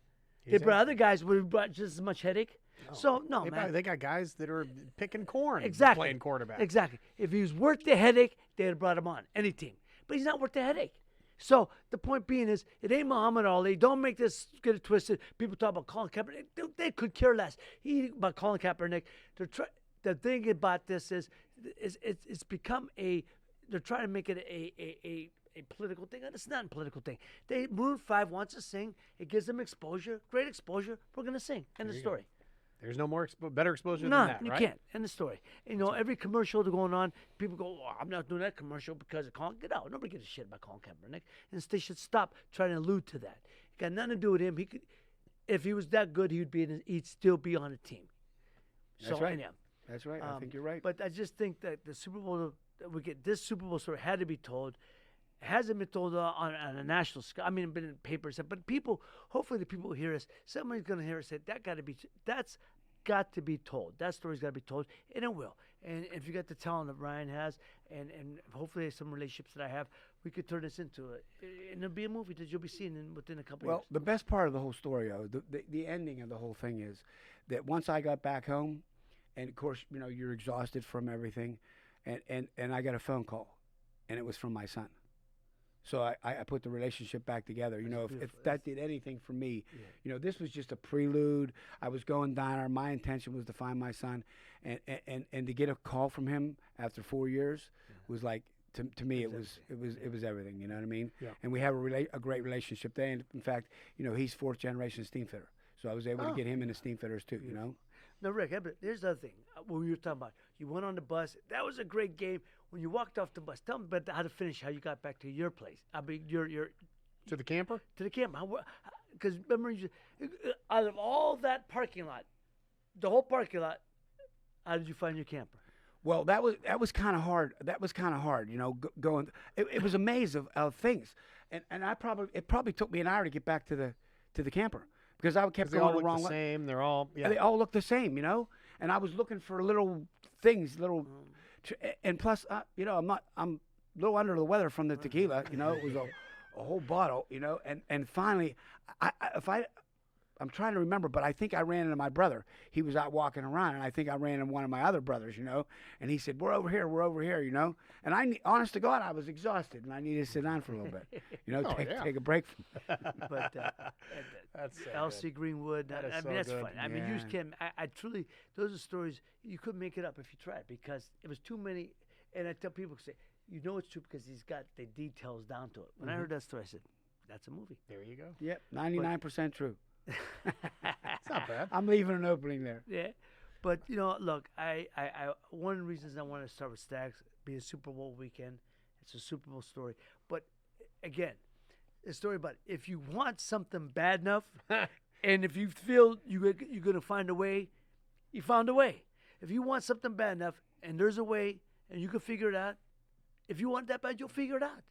They brought other guys would have brought just as much headache. So, no, man. They got guys that are picking corn Exactly. playing quarterback. Exactly. If he was worth the headache, they'd have brought him on, any team. But he's not worth the headache. So the point being is, it ain't Muhammad Ali. Don't make this get it twisted. People talk about Colin Kaepernick. They could care less. About Colin Kaepernick. The thing about this is it's become they're trying to make it a political thing. It's not a political thing. Maroon 5 wants to sing. It gives them exposure, great exposure. We're going to sing. End of story. There's no more better exposure None. than that, You right? can't. End of story. Every commercial that's going on, people go, oh, I'm not doing that commercial because of Colin. Get out. Nobody gives a shit about Colin Kaepernick. And they should stop trying to allude to that. It got nothing to do with him. He could, if he was that good, he'd still be on a team. That's right. That's right. I think you're right. But I just think that the Super Bowl, this Super Bowl story had to be told. It hasn't been told on a national scale. I mean, it's been in papers. But hopefully the people who hear us, somebody's going to hear us say, that's got to be told. That story's got to be told, and it will. And if you got the talent that Ryan has, and hopefully some relationships that I have, we could turn this into it. And it'll be a movie that you'll be seeing within a couple of years. Well, the best part of the whole story, though, the ending of the whole thing is that once I got back home, and of course, you're exhausted from everything, and I got a phone call, and it was from my son. So I put the relationship back together. If that did anything for me, this was just a prelude. I was going down. My intention was to find my son, and to get a call from him after 4 years was like to me it was everything. You know what I mean? Yeah. And we have a great relationship there. And in fact, he's 4th generation steam fitter, so I was able to get him into steam fitters too. Now, Rick, here's the other thing. What we were talking about, you went on the bus. That was a great game. When you walked off the bus, tell me about how to finish, how you got back to your place. I mean, your To the camper? to the camp. Because remember, out of all that parking lot, the whole parking lot, how did you find your camper? Well, that was kind of hard. Going. It was a maze of things, and it probably took me an hour to get back to the camper because I kept They going all the look wrong the way. same. They're all They all look the same, And I was looking for little things, and plus, I'm a little under the weather from the tequila. It was a whole bottle. And finally, I'm trying to remember, but I think I ran into my brother. He was out walking around, and I think I ran into one of my other brothers, And he said, we're over here, And honest to God, I was exhausted, and I needed to sit down for a little bit, take a break. But That's so Elsie good. Greenwood, That is I so mean, that's good. fun. I mean, you just can't. I truly, those are stories you couldn't make it up if you tried because it was too many. And I tell people, say, it's true because he's got the details down to it. When I heard that story, I said, that's a movie. There you go. Yep, 99% true. It's not bad. I'm leaving an opening there. Yeah, but look, I one of the reasons I wanted to start with Stags be a Super Bowl weekend. It's a Super Bowl story, but again, a story about if you want something bad enough, and if you feel you're gonna find a way, you found a way. If you want something bad enough, and there's a way, and you can figure it out. If you want that bad, you'll figure it out.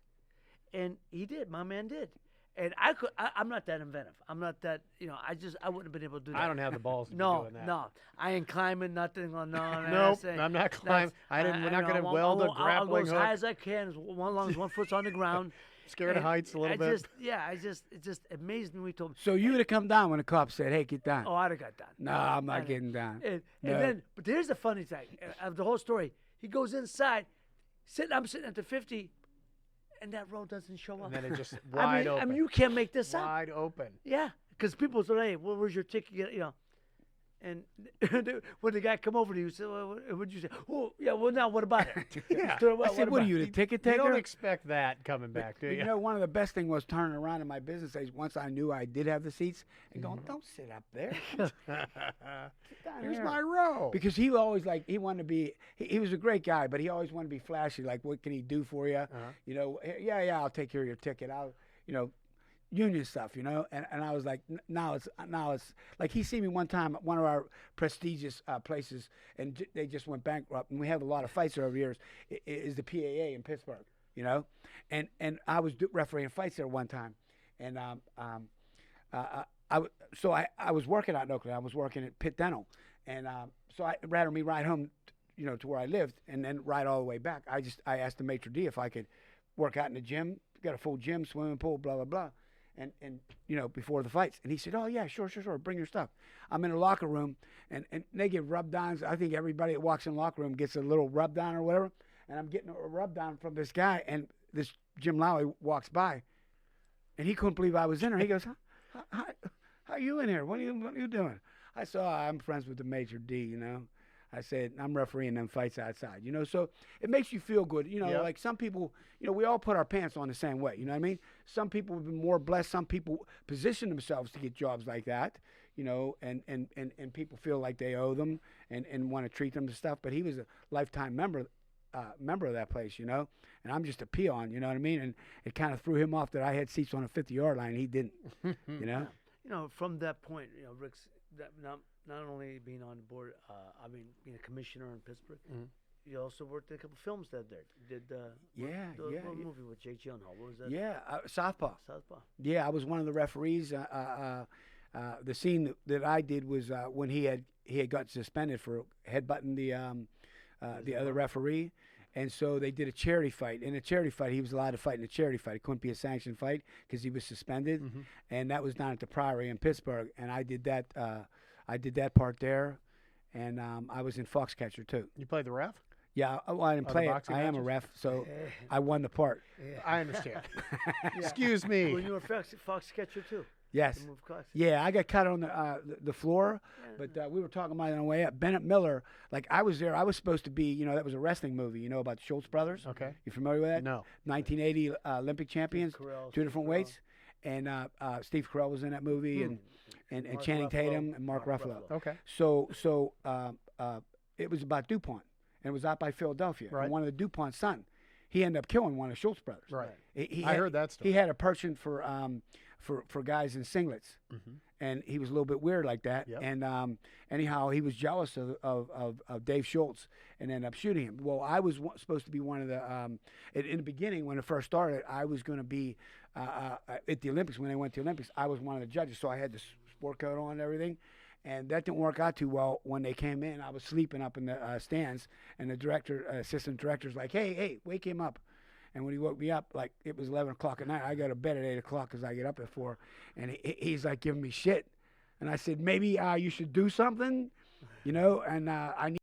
And he did. My man did. And I'm not that inventive. I'm not that, I wouldn't have been able to do that. I don't have the balls to be No, doing that. no. I ain't climbing, nothing. No, Nope, I'm not climbing. We're not going to weld a I'll grappling go as hook. high as I can, as long as one foot's on the ground. Scared of heights a little bit. It just amazed me when he told me. So you would have come down when the cop said, hey, get down. Oh, I'd have got down. No, I'm not getting down. And No. then, but here's the funny thing of the whole story. He goes inside, I'm sitting at the 50, and that road doesn't show up. And then it just wide open. I mean, you can't make this up. Wide open. Yeah, because people say, hey, well, where's your ticket? And when the guy come over to you, said, well, what did you say? Oh, yeah, well, now what about it? Yeah. I said, what are you, the ticket taker? You don't expect that coming back, do But you? you know, one of the best thing was turning around in my business days once I knew I did have the seats and going, don't sit up there. Here's my row. Because he always he wanted to be, he was a great guy, but he always wanted to be flashy. Like, what can he do for you? You know, yeah, I'll take care of your ticket. Union stuff, and I was like, now it's like he seen me one time at one of our prestigious places, and they just went bankrupt, and we have a lot of fights over the years. Is the PAA in Pittsburgh, and I was refereeing fights there one time, and I was working out in Oakland. I was working at Pitt Dental, and so I rather me ride home, to where I lived, and then ride all the way back. I asked the maitre d' if I could work out in the gym, got a full gym, swimming pool, blah blah blah. And before the fights. And he said, oh, yeah, sure, bring your stuff. I'm in a locker room, and they give rub-downs. I think everybody that walks in the locker room gets a little rub-down or whatever. And I'm getting a rub-down from this guy, and this Jim Lowry walks by, and he couldn't believe I was in there. He goes, how are you in here? What are you doing? I said, I'm friends with the maitre d', I said, I'm refereeing them fights outside, so it makes you feel good. Like some people, we all put our pants on the same way, you know what I mean? Some people have been more blessed. Some people position themselves to get jobs like that, and people feel like they owe them and want to treat them and stuff. But he was a lifetime member of that place, and I'm just a peon, you know what I mean? And it kind of threw him off that I had seats on the 50-yard line. He didn't, From that point, Rick's not only being on board, being a commissioner in Pittsburgh, you also worked in a couple films there. You did what movie with Jake Gyllenhaal? What was that? Yeah, Southpaw. Southpaw. Yeah, I was one of the referees. The scene that I did was when he had got suspended for headbutting the other referee. And so they did a charity fight. In a charity fight, he was allowed to fight in a charity fight. It couldn't be a sanctioned fight because he was suspended. And that was down at the Priory in Pittsburgh. And I did that. I did that part there, and I was in Foxcatcher too. You played the ref? Yeah, I didn't play it. I am a ref, so I won the part. I understand. Excuse me. Well, you were Foxcatcher too. Yes. Yeah, I got cut on the floor, but we were talking about it on the way up. Bennett Miller, like I was there. I was supposed to be, that was a wrestling movie, about the Schultz brothers. Okay. You familiar with that? No. 1980 Olympic champions, Carell, two different weights, and Steve Carell was in that movie, and Channing Tatum and Mark Ruffalo. Okay. So it was about DuPont, and it was out by Philadelphia. Right. And one of the DuPont's son, he ended up killing one of the Schultz brothers. Right. I heard that story. He had a penchant for guys in singlets, and he was a little bit weird like that. Yep. And anyhow, he was jealous of Dave Schultz and ended up shooting him. Well, I was supposed to be one of the in the beginning when it first started. I was going to be at the Olympics when they went to the Olympics. I was one of the judges, so I had the sport coat on and everything. And that didn't work out too well. When they came in, I was sleeping up in the stands, and the assistant director's like, hey, wake him up. And when he woke me up, like it was 11 o'clock at night, I go to bed at 8 o'clock because I get up at 4. And he's like giving me shit. And I said, maybe you should do something, and I need